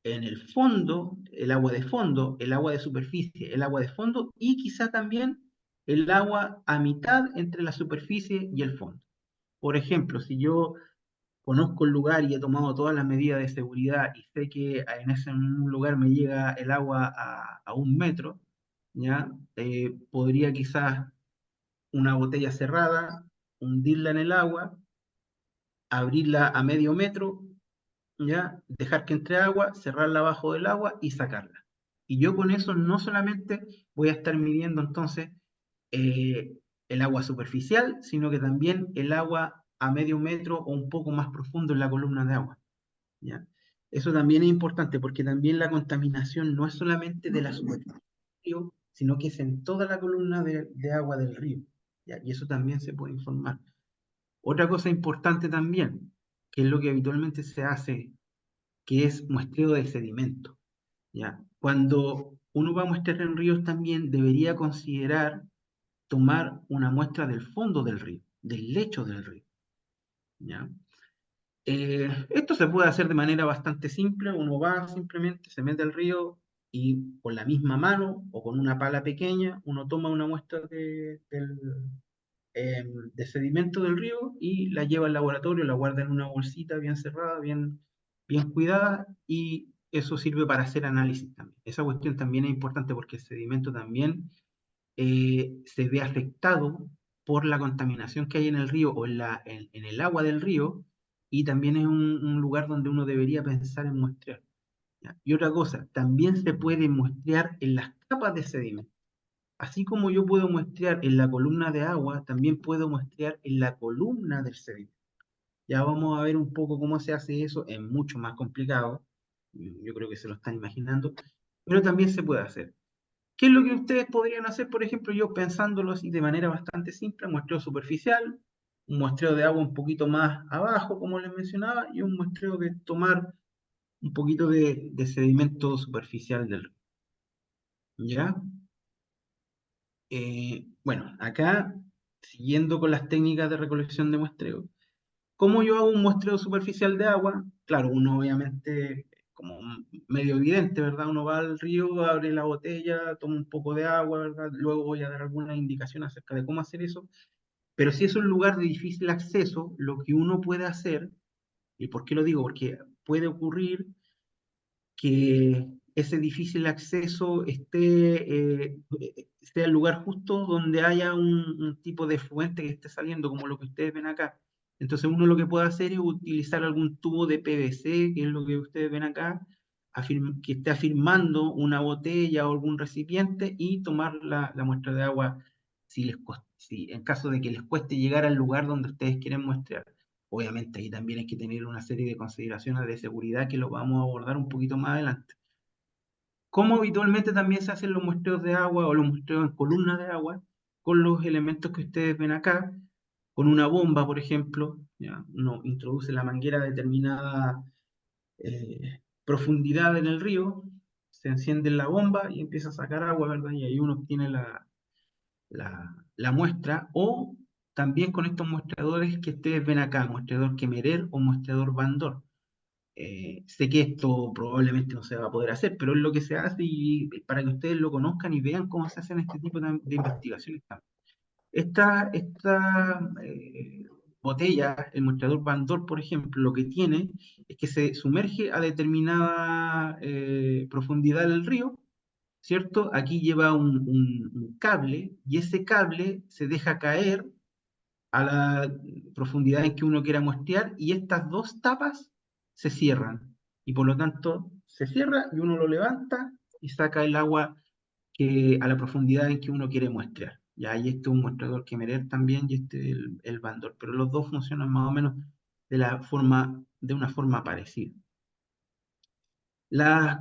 en el fondo, el agua de fondo, el agua de superficie, el agua de fondo y quizá también el agua a mitad entre la superficie y el fondo. Por ejemplo, si yo conozco el lugar y he tomado todas las medidas de seguridad y sé que en ese un lugar me llega el agua a 1 metro, ¿ya? Podría quizás una botella cerrada, hundirla en el agua, abrirla a medio metro, ¿ya? Dejar que entre agua, cerrarla abajo del agua y sacarla. Y yo con eso no solamente voy a estar midiendo entonces eh, el agua superficial, sino que también el agua a medio metro o un poco más profundo en la columna de agua, ¿ya? Eso también es importante porque también la contaminación no es solamente de la superficie del río, sino que es en toda la columna de agua del río, ¿ya? Y eso también se puede informar. Otra cosa importante también, que es lo que habitualmente se hace, que es muestreo de sedimento, ¿ya? Cuando uno va a muestrear en ríos también debería considerar tomar una muestra del fondo del río, del lecho del río, ¿ya? Esto se puede hacer de manera bastante simple, uno va simplemente, se mete al río y con la misma mano o con una pala pequeña, uno toma una muestra de sedimento del río y la lleva al laboratorio, la guarda en una bolsita bien cerrada, bien cuidada y eso sirve para hacer análisis también. Esa cuestión también es importante porque el sedimento también se ve afectado por la contaminación que hay en el río o en el agua del río y también es un lugar donde uno debería pensar en muestrear, ¿ya? Y otra cosa, también se puede muestrear en las capas de sedimento. Así como yo puedo muestrear en la columna de agua, también puedo muestrear en la columna del sedimento. Ya vamos a ver un poco cómo se hace eso, es mucho más complicado, yo creo que se lo están imaginando, pero también se puede hacer. ¿Qué es lo que ustedes podrían hacer, por ejemplo, yo pensándolo así de manera bastante simple? Muestreo superficial, un muestreo de agua un poquito más abajo, como les mencionaba, y un muestreo de tomar un poquito de sedimento superficial del río. ¿Ya? Bueno, acá, siguiendo con las técnicas de recolección de muestreo, ¿cómo yo hago un muestreo superficial de agua? Claro, uno obviamente, como medio evidente, ¿verdad? Uno va al río, abre la botella, toma un poco de agua, ¿verdad? Luego voy a dar alguna indicación acerca de cómo hacer eso. Pero si es un lugar de difícil acceso, lo que uno puede hacer, ¿y por qué lo digo? Porque puede ocurrir que ese difícil acceso esté el lugar justo donde haya un tipo de fluente que esté saliendo, como lo que ustedes ven acá. Entonces uno lo que puede hacer es utilizar algún tubo de PVC, que es lo que ustedes ven acá, que esté afirmando una botella o algún recipiente y tomar la muestra de agua si en caso de que les cueste llegar al lugar donde ustedes quieren muestrear. Obviamente ahí también hay que tener una serie de consideraciones de seguridad que lo vamos a abordar un poquito más adelante. ¿Cómo habitualmente también se hacen los muestreos de agua o los muestreos en columnas de agua? Con los elementos que ustedes ven acá, con una bomba, por ejemplo, ¿ya? Uno introduce la manguera a determinada profundidad en el río, se enciende la bomba y empieza a sacar agua, ¿verdad? Y ahí uno obtiene la muestra, o también con estos muestradores que ustedes ven acá, muestrador Kemerer o muestrador Van Dor. Sé que esto probablemente no se va a poder hacer, pero es lo que se hace y para que ustedes lo conozcan y vean cómo se hacen este tipo de investigaciones también. Esta botella, el mostrador Van Dor, por ejemplo, lo que tiene es que se sumerge a determinada profundidad del río, ¿cierto? Aquí lleva un cable y ese cable se deja caer a la profundidad en que uno quiera muestrear y estas dos tapas se cierran y por lo tanto se cierra y uno lo levanta y saca el agua a la profundidad en que uno quiere muestrear. Ya, y este es un muestrador Kemerer también y este es el Van Dor, pero los dos funcionan más o menos de una forma parecida.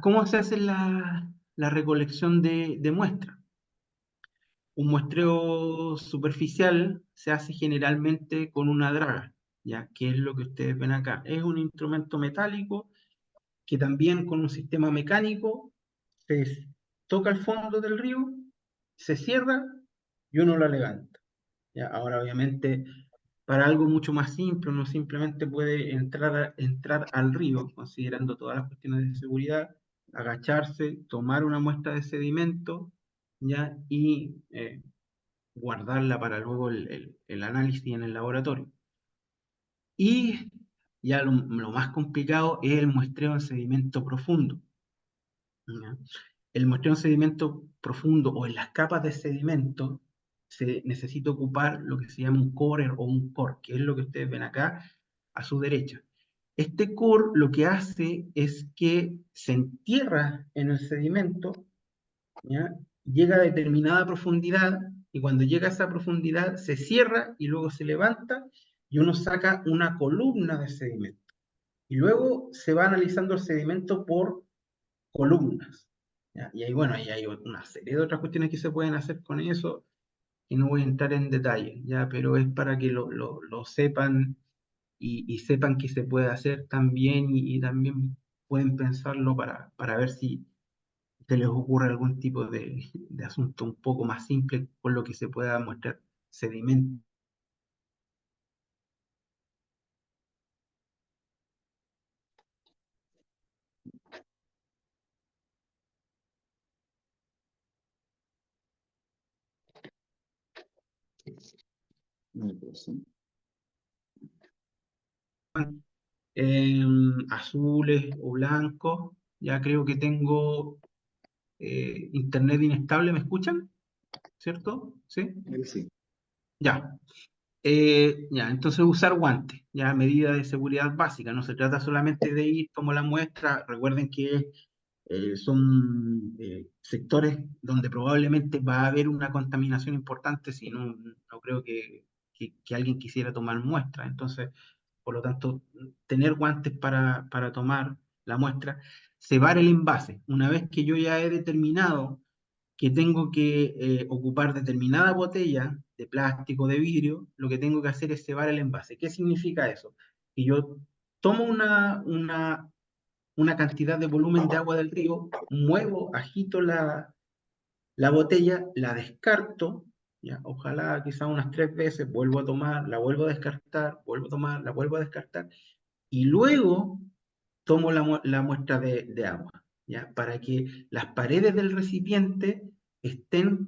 ¿Cómo se hace la recolección de muestras? Un muestreo superficial se hace generalmente con una draga, ya que es lo que ustedes ven acá. Es un instrumento metálico que también con un sistema mecánico se toca el fondo del río, se cierra y uno la levanta. Ya, ahora obviamente para algo mucho más simple. Uno simplemente puede entrar al río, considerando todas las cuestiones de seguridad, agacharse, tomar una muestra de sedimento, ¿ya? Y guardarla para luego el análisis en el laboratorio. Y ya lo más complicado es el muestreo en sedimento profundo, ¿ya? El muestreo en sedimento profundo o en las capas de sedimento se necesita ocupar lo que se llama un corer o un core, que es lo que ustedes ven acá a su derecha. Este core lo que hace es que se entierra en el sedimento, ¿ya? Llega a determinada profundidad y cuando llega a esa profundidad se cierra y luego se levanta y uno saca una columna de sedimento. Y luego se va analizando el sedimento por columnas, ¿ya? Y ahí, bueno, ahí hay una serie de otras cuestiones que se pueden hacer con eso, y no voy a entrar en detalle, ¿ya? Pero es para que lo sepan y sepan que se puede hacer también y también pueden pensarlo para ver si se les ocurre algún tipo de asunto un poco más simple con lo que se pueda mostrar sedimento. Azules o blancos. Ya creo que tengo internet inestable, ¿me escuchan? ¿Cierto? ¿Sí? Sí. Ya. Ya, entonces usar guantes, ya medida de seguridad básica. No se trata solamente de ir como la muestra. Recuerden que son sectores donde probablemente va a haber una contaminación importante, si no, no creo que alguien quisiera tomar muestras. Entonces, por lo tanto, tener guantes para tomar la muestra, cebar el envase. Una vez que yo ya he determinado que tengo que ocupar determinada botella de plástico, de vidrio, lo que tengo que hacer es cebar el envase. ¿Qué significa eso? Que yo tomo una cantidad de volumen de agua del río, muevo, agito la botella, la descarto, ¿ya? Ojalá quizá unas 3 veces, vuelvo a tomar, la vuelvo a descartar, vuelvo a tomar, la vuelvo a descartar, y luego tomo la muestra de agua, ¿ya? Para que las paredes del recipiente estén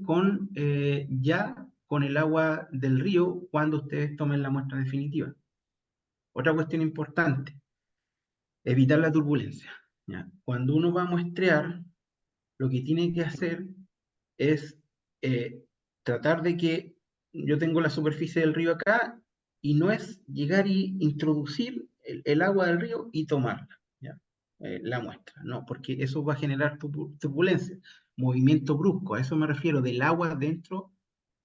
ya con el agua del río cuando ustedes tomen la muestra definitiva. Otra cuestión importante, evitar la turbulencia, ¿ya? Cuando uno va a muestrear, lo que tiene que hacer es eh, tratar de que yo tengo la superficie del río acá y no es llegar y introducir el agua del río y tomarla, ¿ya? La muestra, no, porque eso va a generar turbulencia, movimiento brusco, a eso me refiero, del agua dentro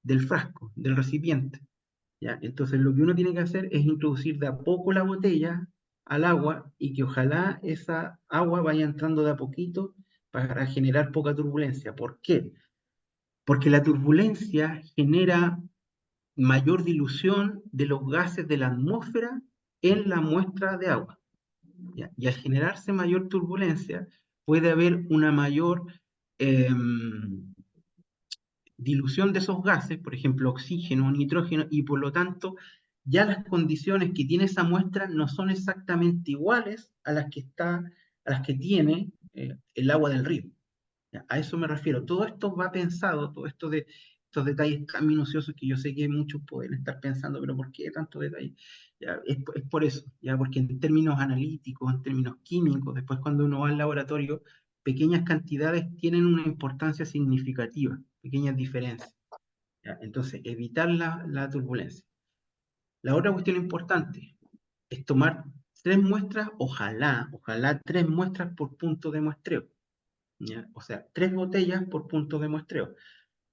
del frasco, del recipiente, ¿ya? Entonces lo que uno tiene que hacer es introducir de a poco la botella al agua y que ojalá esa agua vaya entrando de a poquito para generar poca turbulencia. ¿Por qué? Porque la turbulencia genera mayor dilución de los gases de la atmósfera en la muestra de agua, ¿ya? Y al generarse mayor turbulencia, puede haber una mayor eh, dilución de esos gases, por ejemplo, oxígeno o nitrógeno, y por lo tanto, ya las condiciones que tiene esa muestra no son exactamente iguales a las que tiene el agua del río. ¿Ya? A eso me refiero. Todo esto va pensado, todo esto de estos detalles tan minuciosos que yo sé que muchos pueden estar pensando, pero ¿por qué tanto detalle? Ya, es por eso, ya, porque en términos analíticos, en términos químicos, después cuando uno va al laboratorio, pequeñas cantidades tienen una importancia significativa, pequeñas diferencias, ¿ya? Entonces, evitar la turbulencia. La otra cuestión importante es tomar 3 muestras, ojalá 3 muestras por punto de muestreo, ¿ya? O sea, 3 botellas por punto de muestreo.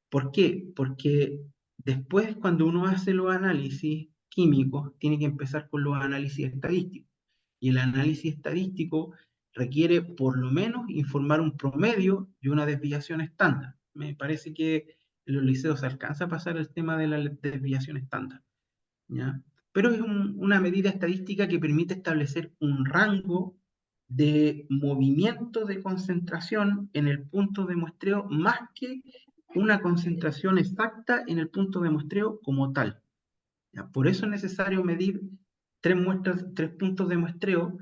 ¿Por qué? Porque después, cuando uno hace los análisis químicos, tiene que empezar con los análisis estadísticos. Y el análisis estadístico requiere por lo menos informar un promedio y una desviación estándar. Me parece que en los liceos se alcanza a pasar el tema de la desviación estándar, ¿ya? Pero es una medida estadística que permite establecer un rango de movimiento de concentración en el punto de muestreo más que una concentración exacta en el punto de muestreo como tal. ¿ya? Por eso es necesario medir 3 puntos de muestreo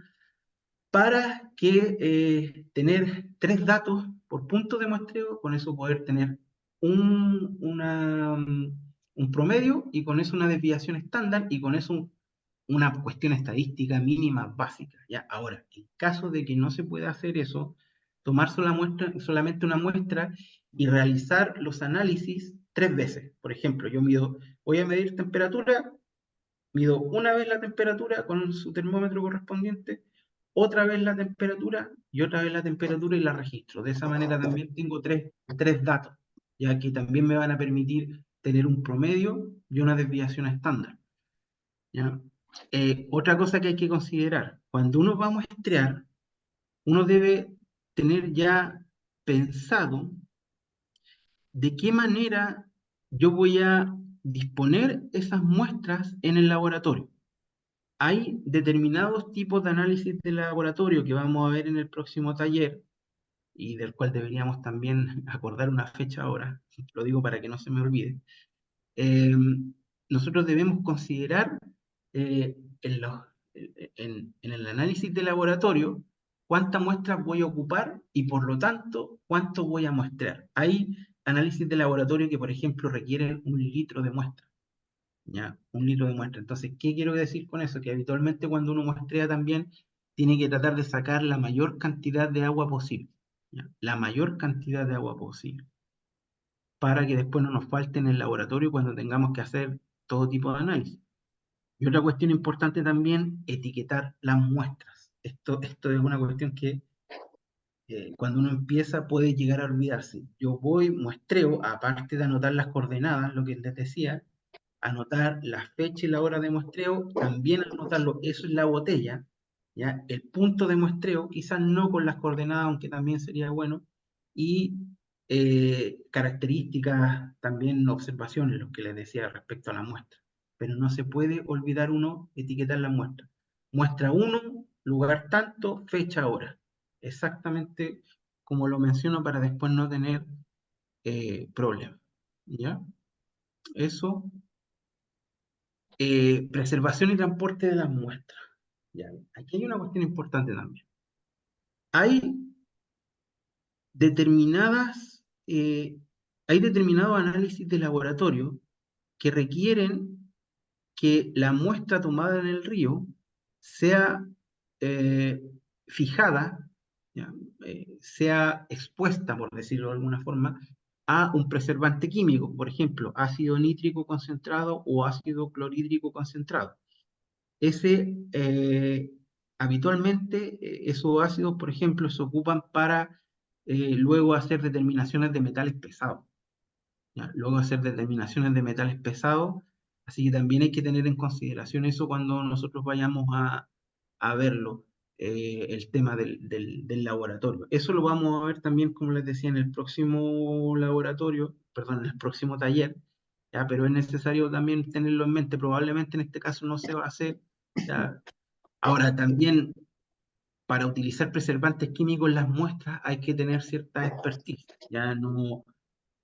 para que tener 3 datos por punto de muestreo, con eso poder tener un promedio y con eso una desviación estándar y con eso una cuestión estadística mínima básica. ¿Ya? Ahora, en caso de que no se pueda hacer eso, tomar solamente una muestra y realizar los análisis 3 veces. Por ejemplo, voy a medir temperatura, mido una vez la temperatura con su termómetro correspondiente, otra vez la temperatura y otra vez la temperatura y la registro. De esa manera también tengo tres datos, ya que también me van a permitir tener un promedio y una desviación estándar. ¿Ya? Otra cosa que hay que considerar, cuando uno va a muestrear, uno debe tener ya pensado de qué manera yo voy a disponer esas muestras en el laboratorio. Hay determinados tipos de análisis de laboratorio que vamos a ver en el próximo taller y del cual deberíamos también acordar una fecha ahora, lo digo para que no se me olvide. Eh, Nosotros debemos considerar eh, en, los- en el análisis de laboratorio cuántas muestras voy a ocupar y por lo tanto cuánto voy a muestrear. Hay análisis de laboratorio que, por ejemplo, requieren 1 litro de muestra. ¿Ya? 1 litro de muestra. Entonces, ¿qué quiero decir con eso? Que habitualmente cuando uno muestrea también tiene que tratar de sacar la mayor cantidad de agua posible. ¿Ya? La mayor cantidad de agua posible. Para que después no nos falte en el laboratorio cuando tengamos que hacer todo tipo de análisis. Y otra cuestión importante también, etiquetar las muestras. Esto es una cuestión que cuando uno empieza puede llegar a olvidarse. Yo muestreo, aparte de anotar las coordenadas, lo que les decía, anotar la fecha y la hora de muestreo, también anotarlo, eso es la botella, ¿ya? El punto de muestreo, quizás no con las coordenadas, aunque también sería bueno, y características, también observaciones, lo que les decía respecto a la muestra. Pero no se puede olvidar uno etiquetar la muestra. Muestra 1, lugar tanto, fecha, hora. Exactamente como lo menciono para después no tener problemas. ¿Ya? Eso. Preservación y transporte de las muestras. Ya, aquí hay una cuestión importante también. Hay determinadas, hay determinados análisis de laboratorio que requieren que la muestra tomada en el río sea eh, fijada, ¿ya? Sea expuesta, por decirlo de alguna forma, a un preservante químico, por ejemplo, ácido nítrico concentrado o ácido clorhídrico concentrado. Ese, habitualmente, esos ácidos, por ejemplo, se ocupan para luego hacer determinaciones de metales pesados. ¿Ya? Luego hacer determinaciones de metales pesados, así que también hay que tener en consideración eso cuando nosotros vayamos a verlo, el tema del laboratorio. Eso lo vamos a ver también, como les decía, en el próximo laboratorio, perdón, en el próximo taller, ¿ya? Pero es necesario también tenerlo en mente. Probablemente en este caso no se va a hacer, ¿ya? Ahora, también para utilizar preservantes químicos en las muestras hay que tener cierta expertise. Ya no,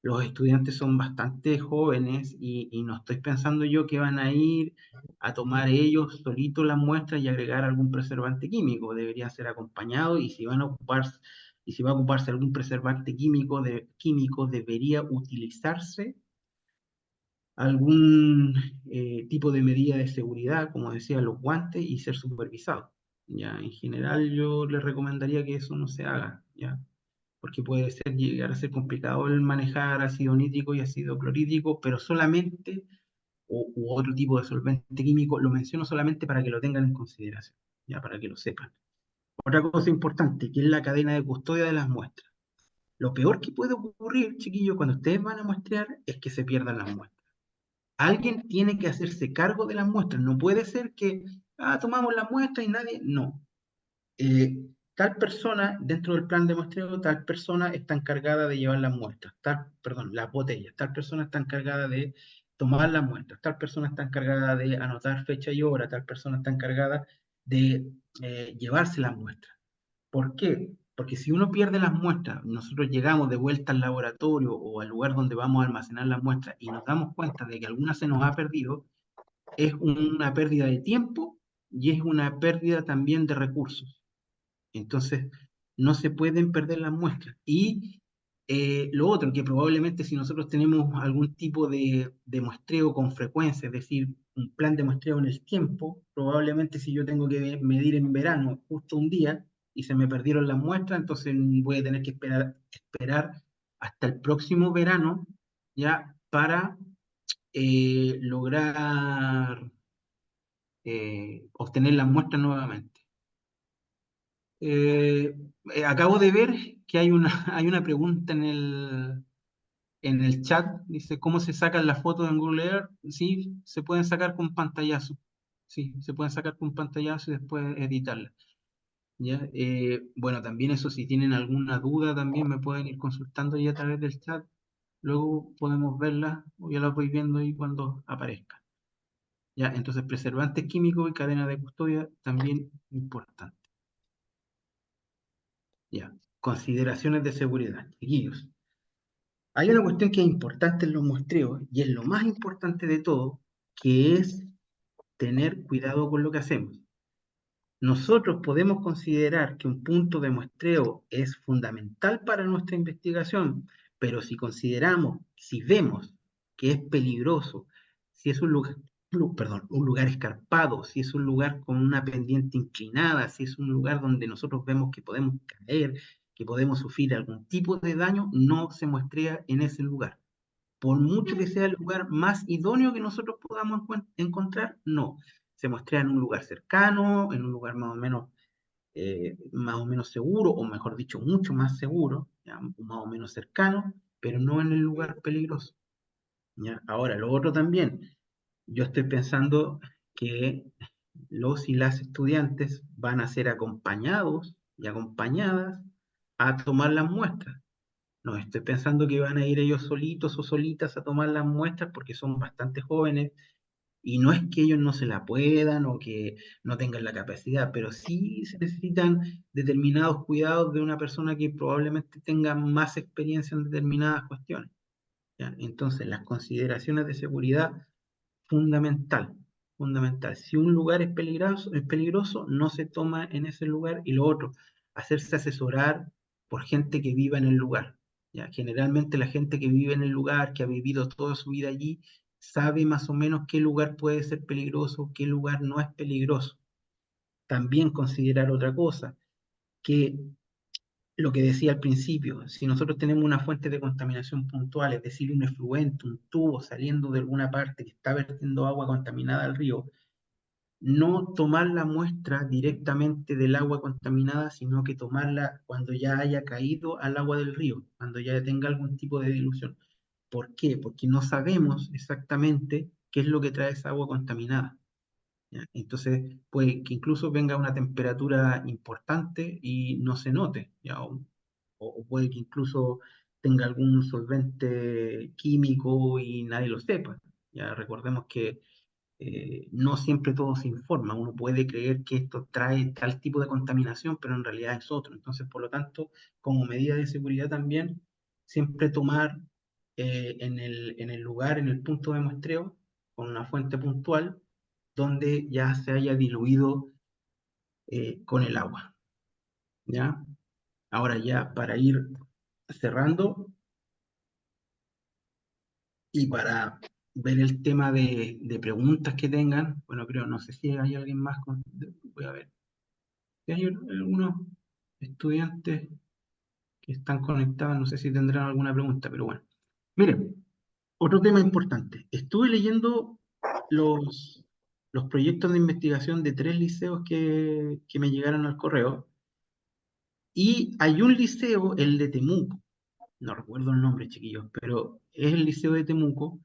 los estudiantes son bastante jóvenes y no estoy pensando yo que van a ir a tomar ellos solitos las muestras y agregar algún preservante químico. Debería ser acompañado y si van a ocuparse, y si va a ocuparse algún preservante químico debería utilizarse algún tipo de medida de seguridad, como decía, los guantes y ser supervisado. Ya, en general yo les recomendaría que eso no se haga, ya, porque puede llegar a ser complicado el manejar ácido nítrico y ácido clorhídrico, pero solamente, u otro tipo de solvente químico, lo menciono solamente para que lo tengan en consideración, ya, para que lo sepan. Otra cosa importante, que es la cadena de custodia de las muestras. Lo peor que puede ocurrir, chiquillos, cuando ustedes van a muestrear, es que se pierdan las muestras. Alguien tiene que hacerse cargo de las muestras. No puede ser que tomamos la muestra y nadie. No. Tal persona, dentro del plan de muestreo, tal persona está encargada de llevar las muestras, perdón, las botellas, tal persona está encargada de tomar las muestras, tal persona está encargada de anotar fecha y hora, tal persona está encargada de llevarse las muestras. ¿Por qué? Porque si uno pierde las muestras, nosotros llegamos de vuelta al laboratorio o al lugar donde vamos a almacenar las muestras y nos damos cuenta de que alguna se nos ha perdido, es una pérdida de tiempo y es una pérdida también de recursos. Entonces, no se pueden perder las muestras. Y lo otro, que probablemente si nosotros tenemos algún tipo de muestreo con frecuencia, es decir, un plan de muestreo en el tiempo, probablemente si yo tengo que medir en verano justo un día y se me perdieron las muestras, entonces voy a tener que esperar hasta el próximo verano ya para lograr obtener las muestras nuevamente. Eh, Acabo de ver que hay una, hay una pregunta en el chat. Dice, ¿cómo se sacan las fotos en Google Earth? Sí, se pueden sacar con pantallazo. Sí, se pueden sacar con pantallazo y después editarlas. ¿Ya? Bueno, también eso, si tienen alguna duda, también me pueden ir consultando ahí a través del chat. Luego podemos verlas, o ya las voy viendo ahí cuando aparezca. ¿Ya? Entonces, preservantes químicos y cadena de custodia también importante. Ya, consideraciones de seguridad, chiquillos. Hay una cuestión que es importante en los muestreos y es lo más importante de todo, que es tener cuidado con lo que hacemos. Nosotros podemos considerar que un punto de muestreo es fundamental para nuestra investigación, pero si consideramos, si vemos que es peligroso, si es un lugar, perdón, un lugar escarpado, si es un lugar con una pendiente inclinada, si es un lugar donde nosotros vemos que podemos caer, que podemos sufrir algún tipo de daño, no se muestrea en ese lugar. Por mucho que sea el lugar más idóneo que nosotros podamos encontrar, no. Se muestrea en un lugar cercano, en un lugar más o menos seguro, o mejor dicho, mucho más seguro, ¿ya? Más o menos cercano, pero no en el lugar peligroso. ¿Ya? Ahora, lo otro también, yo estoy pensando que los y las estudiantes van a ser acompañados y acompañadas a tomar las muestras. No estoy pensando que van a ir ellos solitos o solitas a tomar las muestras porque son bastante jóvenes y no es que ellos no se la puedan o que no tengan la capacidad, pero sí se necesitan determinados cuidados de una persona que probablemente tenga más experiencia en determinadas cuestiones. ¿Ya? Entonces, las consideraciones de seguridad, fundamental, fundamental. Si un lugar es peligroso, no se toma en ese lugar. Y lo otro, hacerse asesorar por gente que viva en el lugar. ¿Ya? Generalmente la gente que vive en el lugar, que ha vivido toda su vida allí, sabe más o menos qué lugar puede ser peligroso, qué lugar no es peligroso. También considerar otra cosa, que lo que decía al principio, si nosotros tenemos una fuente de contaminación puntual, es decir, un efluente, un tubo saliendo de alguna parte que está vertiendo agua contaminada al río, no tomar la muestra directamente del agua contaminada, sino que tomarla cuando ya haya caído al agua del río, cuando ya tenga algún tipo de dilución. ¿Por qué? Porque no sabemos exactamente qué es lo que trae esa agua contaminada. ¿Ya? Entonces, puede que incluso venga a una temperatura importante y no se note, ¿ya? O puede que incluso tenga algún solvente químico y nadie lo sepa. Ya recordemos que no siempre todo se informa. Uno puede creer que esto trae tal tipo de contaminación, pero en realidad es otro. Entonces, por lo tanto, como medida de seguridad también, siempre tomar en el lugar, en el punto de muestreo, con una fuente puntual, donde ya se haya diluido con el agua. ¿Ya? Ahora ya para ir cerrando y para ver el tema de preguntas que tengan, bueno, creo, no sé si hay alguien más, voy a ver. Si hay algunos estudiantes que están conectados, no sé si tendrán alguna pregunta, pero bueno. Miren, otro tema importante. Estuve leyendo los, los proyectos de investigación de 3 liceos que me llegaron al correo. Y hay un liceo, el de Temuco, no recuerdo el nombre, chiquillos, pero es el liceo de Temuco,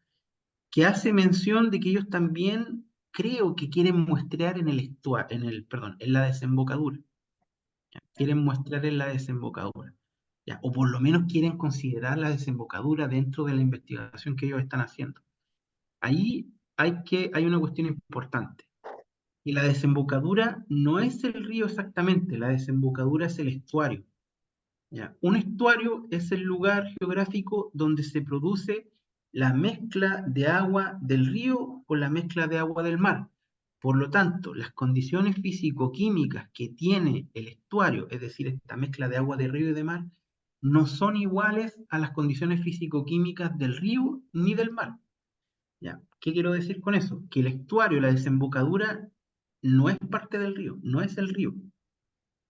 que hace mención de que ellos también creo que quieren muestrear en la desembocadura. ¿Ya? Quieren muestrar en la desembocadura. ¿Ya? O por lo menos quieren considerar la desembocadura dentro de la investigación que ellos están haciendo. Ahí hay una cuestión importante. Y la desembocadura no es el río exactamente, la desembocadura es el estuario. ¿Ya? Un estuario es el lugar geográfico donde se produce la mezcla de agua del río con la mezcla de agua del mar. Por lo tanto, las condiciones físico-químicas que tiene el estuario, es decir, esta mezcla de agua de río y de mar, no son iguales a las condiciones físico-químicas del río ni del mar. ¿Ya? ¿Qué quiero decir con eso? Que el estuario, la desembocadura, no es parte del río, no es el río.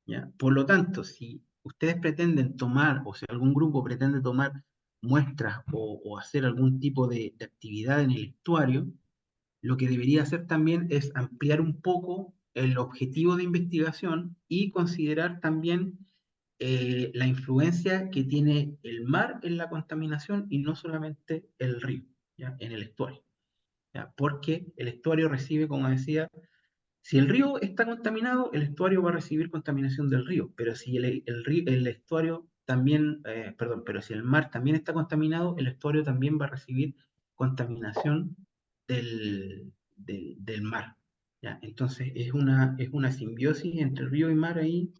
¿Ya? Por lo tanto, si ustedes pretenden tomar, o si algún grupo pretende tomar muestras o hacer algún tipo de actividad en el estuario, lo que debería hacer también es ampliar un poco el objetivo de investigación y considerar también la influencia que tiene el mar en la contaminación y no solamente el río, ¿ya? En el estuario. ¿Ya? Porque el estuario recibe, como decía, si el río está contaminado, el estuario va a recibir contaminación del río, pero si el estuario también, perdón, pero si el mar también está contaminado, el estuario también va a recibir contaminación del mar. ¿Ya? Entonces es una simbiosis entre río y mar ahí,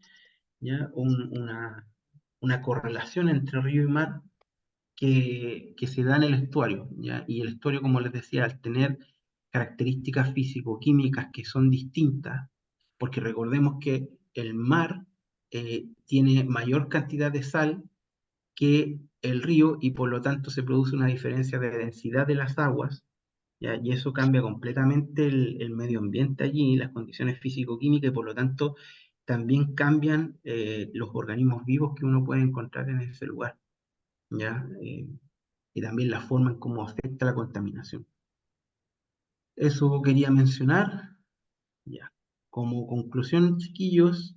¿ya? Una correlación entre río y mar que se da en el estuario, ¿ya? Y el estuario, como les decía, al tener características físico-químicas que son distintas, porque recordemos que el mar tiene mayor cantidad de sal que el río y por lo tanto se produce una diferencia de densidad de las aguas, ¿ya? Y eso cambia completamente el medio ambiente allí, las condiciones físico-químicas y por lo tanto también cambian los organismos vivos que uno puede encontrar en ese lugar, ¿ya? Y también la forma en cómo afecta la contaminación. Eso quería mencionar. Ya. Como conclusión, chiquillos,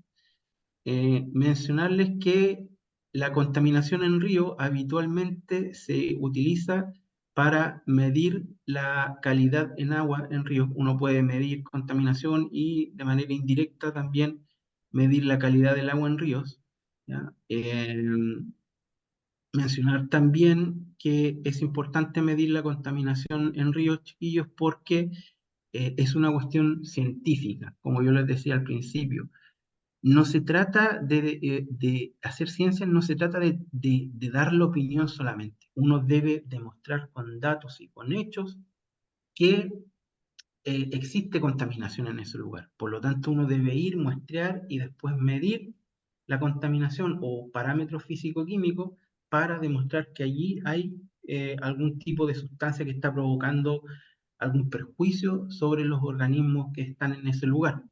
mencionarles que la contaminación en río habitualmente se utiliza para medir la calidad en agua en ríos. Uno puede medir contaminación y de manera indirecta también medir la calidad del agua en ríos. ¿Ya? Mencionar también que es importante medir la contaminación en ríos, chiquillos, porque es una cuestión científica, como yo les decía al principio. No se trata de hacer ciencia, no se trata de dar la opinión solamente. Uno debe demostrar con datos y con hechos que existe contaminación en ese lugar. Por lo tanto, uno debe ir, muestrear y después medir la contaminación o parámetros físico-químicos para demostrar que allí hay algún tipo de sustancia que está provocando algún perjuicio sobre los organismos que están en ese lugar,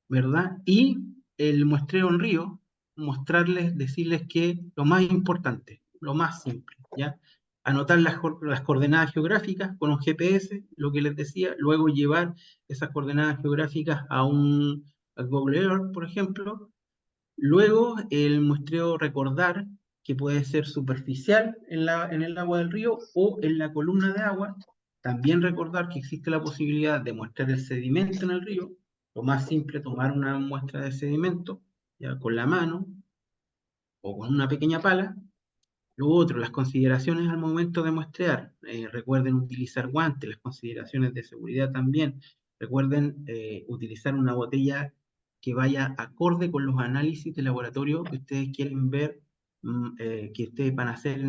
¿verdad? Y el muestreo en río, mostrarles, decirles que lo más importante, lo más simple, ¿ya? Anotar las coordenadas geográficas con un GPS, lo que les decía, luego llevar esas coordenadas geográficas a Google Earth, por ejemplo. Luego el muestreo recordar que puede ser superficial en el agua del río o en la columna de agua. También recordar que existe la posibilidad de muestrar el sedimento en el río. Lo más simple, tomar una muestra de sedimento ya con la mano o con una pequeña pala. Lo otro, las consideraciones al momento de muestrear. Recuerden utilizar guantes, las consideraciones de seguridad también. Recuerden utilizar una botella que vaya acorde con los análisis de laboratorio que ustedes quieren ver, que ustedes van a hacer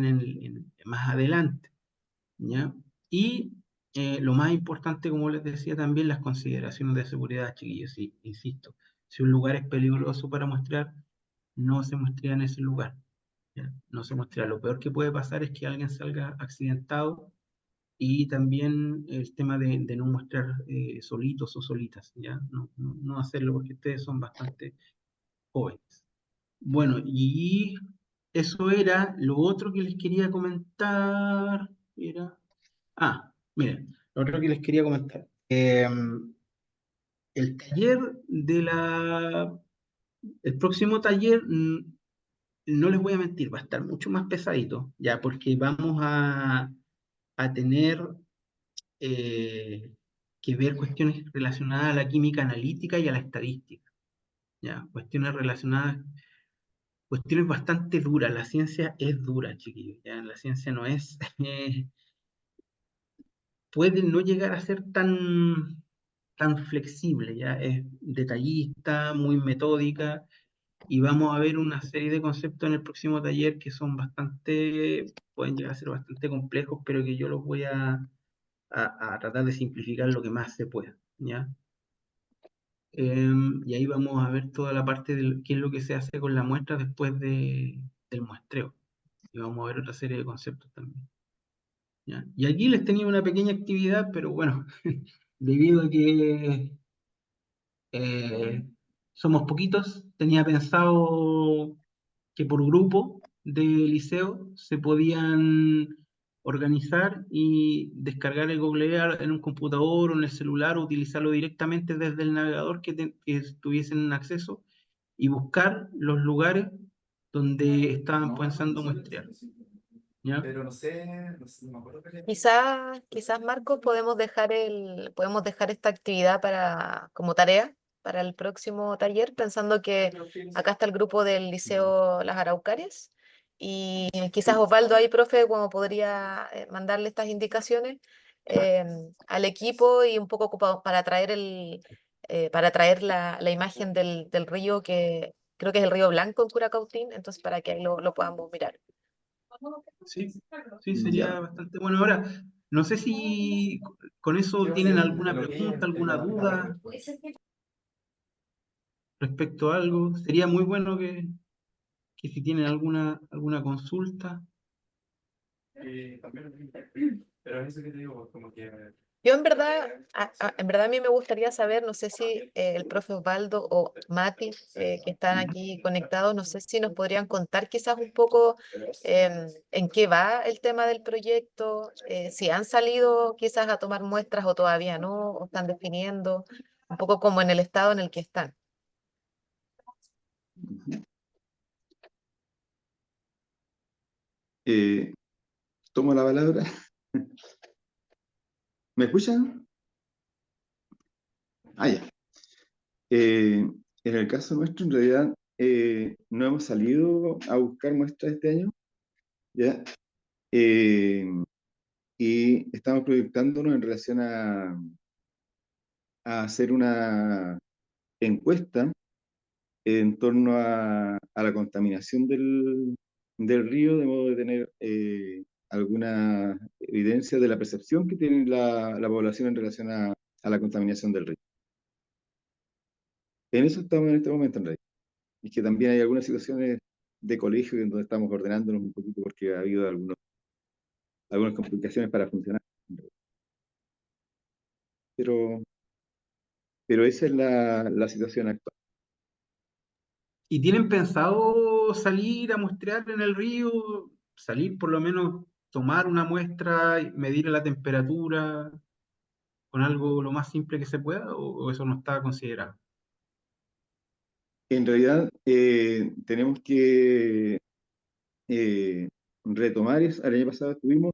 más adelante, ¿ya? Y lo más importante, como les decía también, las consideraciones de seguridad, chiquillos. Sí, insisto, si un lugar es peligroso para muestrear, no se muestrea en ese lugar. ¿Ya? No se muestra. Lo peor que puede pasar es que alguien salga accidentado y también el tema de no mostrar solitos o solitas, ¿ya? No hacerlo porque ustedes son bastante jóvenes. Bueno, y eso era lo otro que les quería comentar. Era... miren, lo otro que les quería comentar. El taller el próximo taller no les voy a mentir, va a estar mucho más pesadito, ya, porque vamos a tener eh, que ver cuestiones relacionadas a la química analítica y a la estadística, ya, cuestiones bastante duras. La ciencia es dura, chiquillos, ya, la ciencia no es, puede no llegar a ser tan flexible, ya, es detallista, muy metódica, y vamos a ver una serie de conceptos en el próximo taller que son pueden llegar a ser bastante complejos, pero que yo los voy a tratar de simplificar lo que más se pueda, ¿ya? Y ahí vamos a ver toda la parte de qué es lo que se hace con la muestra después del muestreo. Y vamos a ver otra serie de conceptos también, ¿ya? Y aquí les tenía una pequeña actividad, pero bueno, debido a que somos poquitos, tenía pensado que por grupo de liceo se podían organizar y descargar el Google Earth en un computador o en el celular o utilizarlo directamente desde el navegador que tuviesen acceso y buscar los lugares donde estaban pensando muestrear, ¿ya? Quizás Marcos, podemos dejar esta actividad como tarea para el próximo taller, pensando que acá está el grupo del Liceo Las Araucarias y quizás Sí, Osvaldo ahí, profe, como podría mandarle estas indicaciones al equipo y un poco para traer la imagen del río que creo que es el río Blanco en Curacautín, entonces para que ahí lo podamos mirar. Sí, sí, ya. sería bastante bueno. Ahora, no sé si con eso tienen alguna pregunta, alguna duda respecto a algo. Sería muy bueno que si tienen alguna consulta. Yo en verdad a mí me gustaría saber, no sé si el profe Osvaldo o Mati, que están aquí conectados, no sé si nos podrían contar quizás un poco en qué va el tema del proyecto, si han salido quizás a tomar muestras o todavía no, o están definiendo, un poco como en el estado en el que están. Eh, Tomo la palabra. ¿Me escuchan? Ah, ya. En el caso nuestro, en realidad, no hemos salido a buscar muestras este año, ¿ya? Eh, y estamos proyectándonos en relación a hacer una encuesta en torno a la contaminación del río, de modo de tener alguna evidencia de la percepción que tiene la población en relación a la contaminación del río. En eso estamos en este momento, en realidad. Y que también hay algunas situaciones de colegio en donde estamos ordenándonos un poquito porque ha habido algunas complicaciones para funcionar. Pero, pero esa es la situación actual. ¿Y tienen pensado salir a muestrear en el río? Salir por lo menos, tomar una muestra, y medir la temperatura con algo lo más simple que se pueda, o eso no está considerado? En realidad, tenemos que retomar eso. El año pasado estuvimos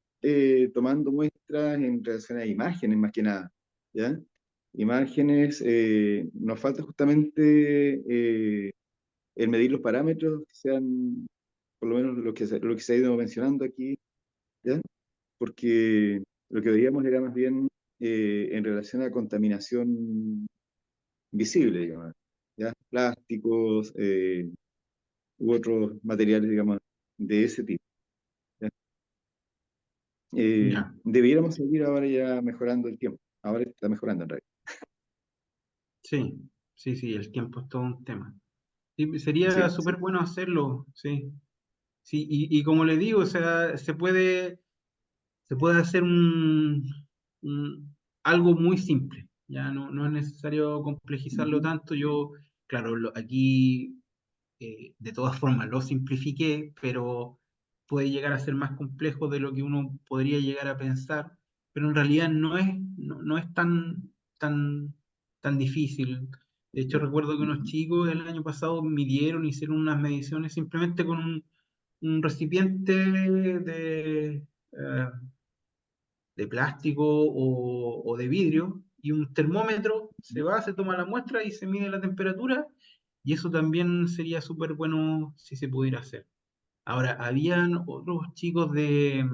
tomando muestras en relación a imágenes, más que nada, ¿ya? Imágenes, nos falta justamente el medir los parámetros que sean, por lo menos lo que se ha ido mencionando aquí, ¿ya? Porque lo que veíamos era más bien en relación a contaminación visible, digamos, ¿ya? Plásticos u otros materiales, digamos, de ese tipo. ¿Ya? Ya, Debiéramos seguir ahora ya mejorando el tiempo. Ahora está mejorando en realidad. sí, sí, sí, el tiempo es todo un tema. Sí, sería Sí, súper sí. bueno hacerlo, sí. Sí, y como le digo, o sea, se puede hacer algo muy simple, ya no es necesario complejizarlo Ujú, tanto. Yo, claro, aquí de todas formas lo simplifiqué, pero puede llegar a ser más complejo de lo que uno podría llegar a pensar, pero en realidad no es tan difícil. De hecho, recuerdo que unos ujú, chicos el año pasado hicieron unas mediciones simplemente con un recipiente de plástico o de vidrio y un termómetro, se va, se toma la muestra y se mide la temperatura, y eso también sería súper bueno si se pudiera hacer. Ahora, habían otros chicos a ver,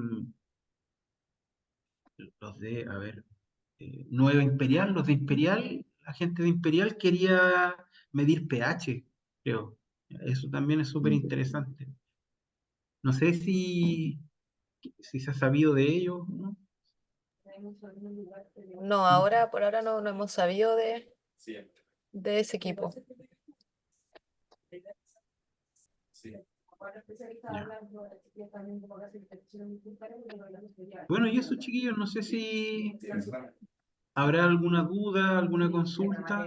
Nueva Imperial, los de Imperial, la gente de Imperial quería medir pH, creo. Eso también es súper interesante. No sé si se ha sabido de ello, ¿no? No, ahora, por ahora no hemos sabido de ese equipo. Ya. Bueno, y eso, chiquillos, no sé si habrá alguna duda, alguna consulta.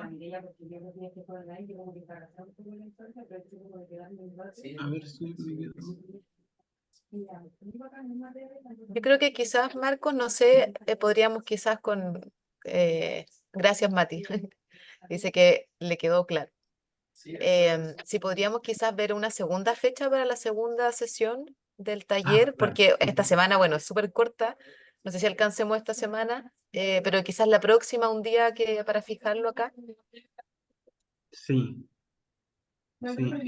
A ver si me quedo. Yo creo que quizás, Marcos, no sé, podríamos quizás con... gracias, Mati. Dice que le quedó claro. Si podríamos quizás ver una segunda fecha para la segunda sesión del Ah, taller, claro. porque esta semana, bueno, es súper corta, no sé si alcancemos esta semana, pero quizás la próxima, un día que para fijarlo acá. Sí, sí, sí,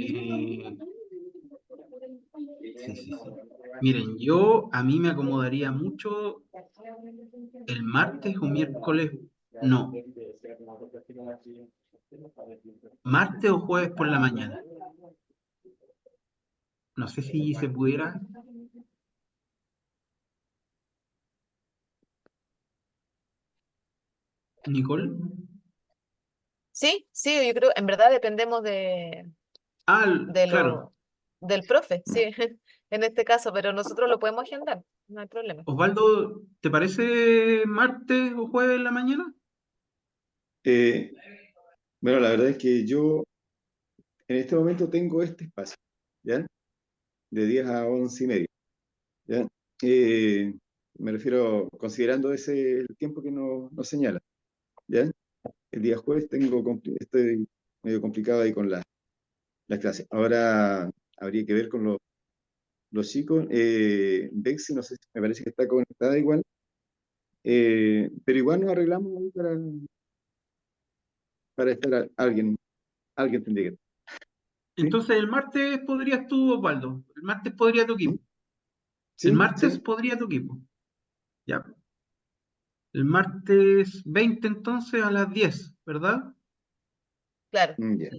sí, sí. Miren, a mí me acomodaría mucho el martes o miércoles, no, martes o jueves por la mañana. No sé si se pudiera. Nicole. Sí, sí, yo creo, en verdad dependemos Ah, de claro. del profe, sí, en este caso, pero nosotros lo podemos agendar, no hay problema. Osvaldo, ¿te parece martes o jueves en la mañana? Eh, bueno, la verdad es que yo en este momento tengo este espacio, ¿ya? De 10 a 11 y media, ¿ya? Eh, Me refiero considerando ese el tiempo que nos señala, ¿ya? El día jueves estoy medio complicado ahí con las clases. Ahora habría que ver con los chicos. Bexi, no sé, me parece que está conectada igual, pero igual nos arreglamos ahí para estar alguien tendría que estar, ¿sí? Entonces el martes podrías tú, Osvaldo. El martes podría tu ¿Mm? equipo. El ¿Sí? martes ¿Sí? podría tu equipo. Ya. El martes 20 entonces a las 10, ¿verdad? Claro, Ya.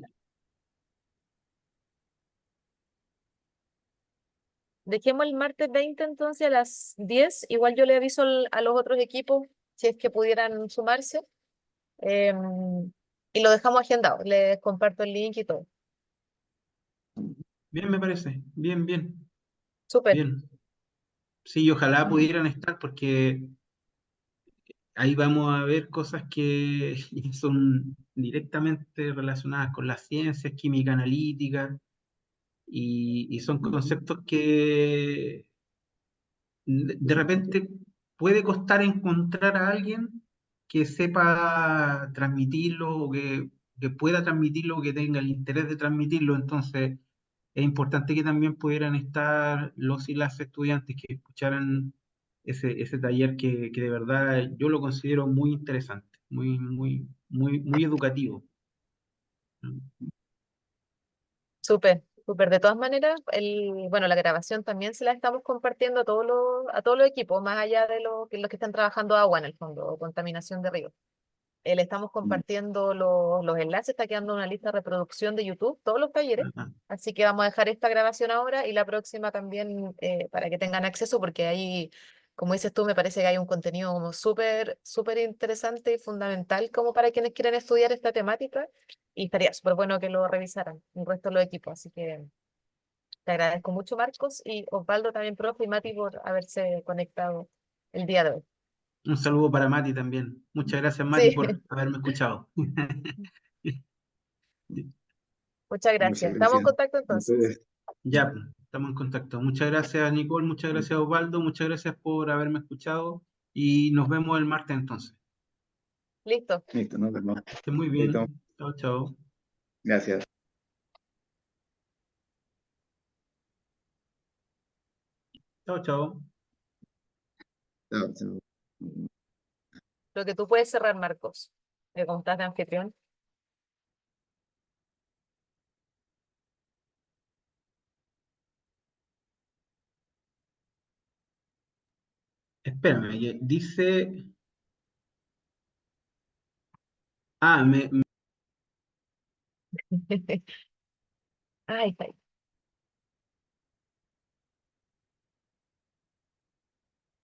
dejemos el martes 20 entonces a las 10, igual yo le aviso a los otros equipos si es que pudieran sumarse, y lo dejamos agendado, les comparto el link y todo. Bien, me parece. Bien, bien, Súper. bien. Sí, ojalá pudieran estar porque ahí vamos a ver cosas que son directamente relacionadas con las ciencias, química analítica, y son conceptos que de repente puede costar encontrar a alguien que sepa transmitirlo o que pueda transmitirlo o que tenga el interés de transmitirlo. Entonces, es importante que también pudieran estar los y las estudiantes que escucharan ese taller que de verdad yo lo considero muy interesante, muy, muy, muy, muy educativo. Súper, súper. De todas maneras, bueno, la grabación también se la estamos compartiendo a todos los equipos, más allá de los que están trabajando agua en el fondo, o contaminación de río. Le estamos compartiendo los enlaces, está quedando una lista de reproducción de YouTube, todos los talleres. Ajá. Así que vamos a dejar esta grabación ahora y la próxima también, para que tengan acceso, porque ahí, como dices tú, me parece que hay un contenido como súper, súper interesante y fundamental como para quienes quieren estudiar esta temática, y estaría súper bueno que lo revisaran el resto de los equipos. Así que te agradezco mucho, Marcos, y Osvaldo también, profe, y Mati por haberse conectado el día de hoy. Un saludo para Mati también. Muchas gracias, Mati, Sí, por haberme escuchado. muchas Muchas gracias. Estamos en gracias. contacto entonces. Entonces, Ya, pues, estamos en contacto. Muchas gracias, Nicole. Muchas gracias, Osvaldo. Muchas gracias por haberme escuchado. Y nos vemos el martes entonces. Listo. listo, nos vemos. Que esté muy Listo. bien. Chao, chao. Gracias. Chao, chao. Chao, chao. Lo que tú puedes cerrar, Marcos, como estás de anfitrión. Espérame, dice. Ah, Ahí está.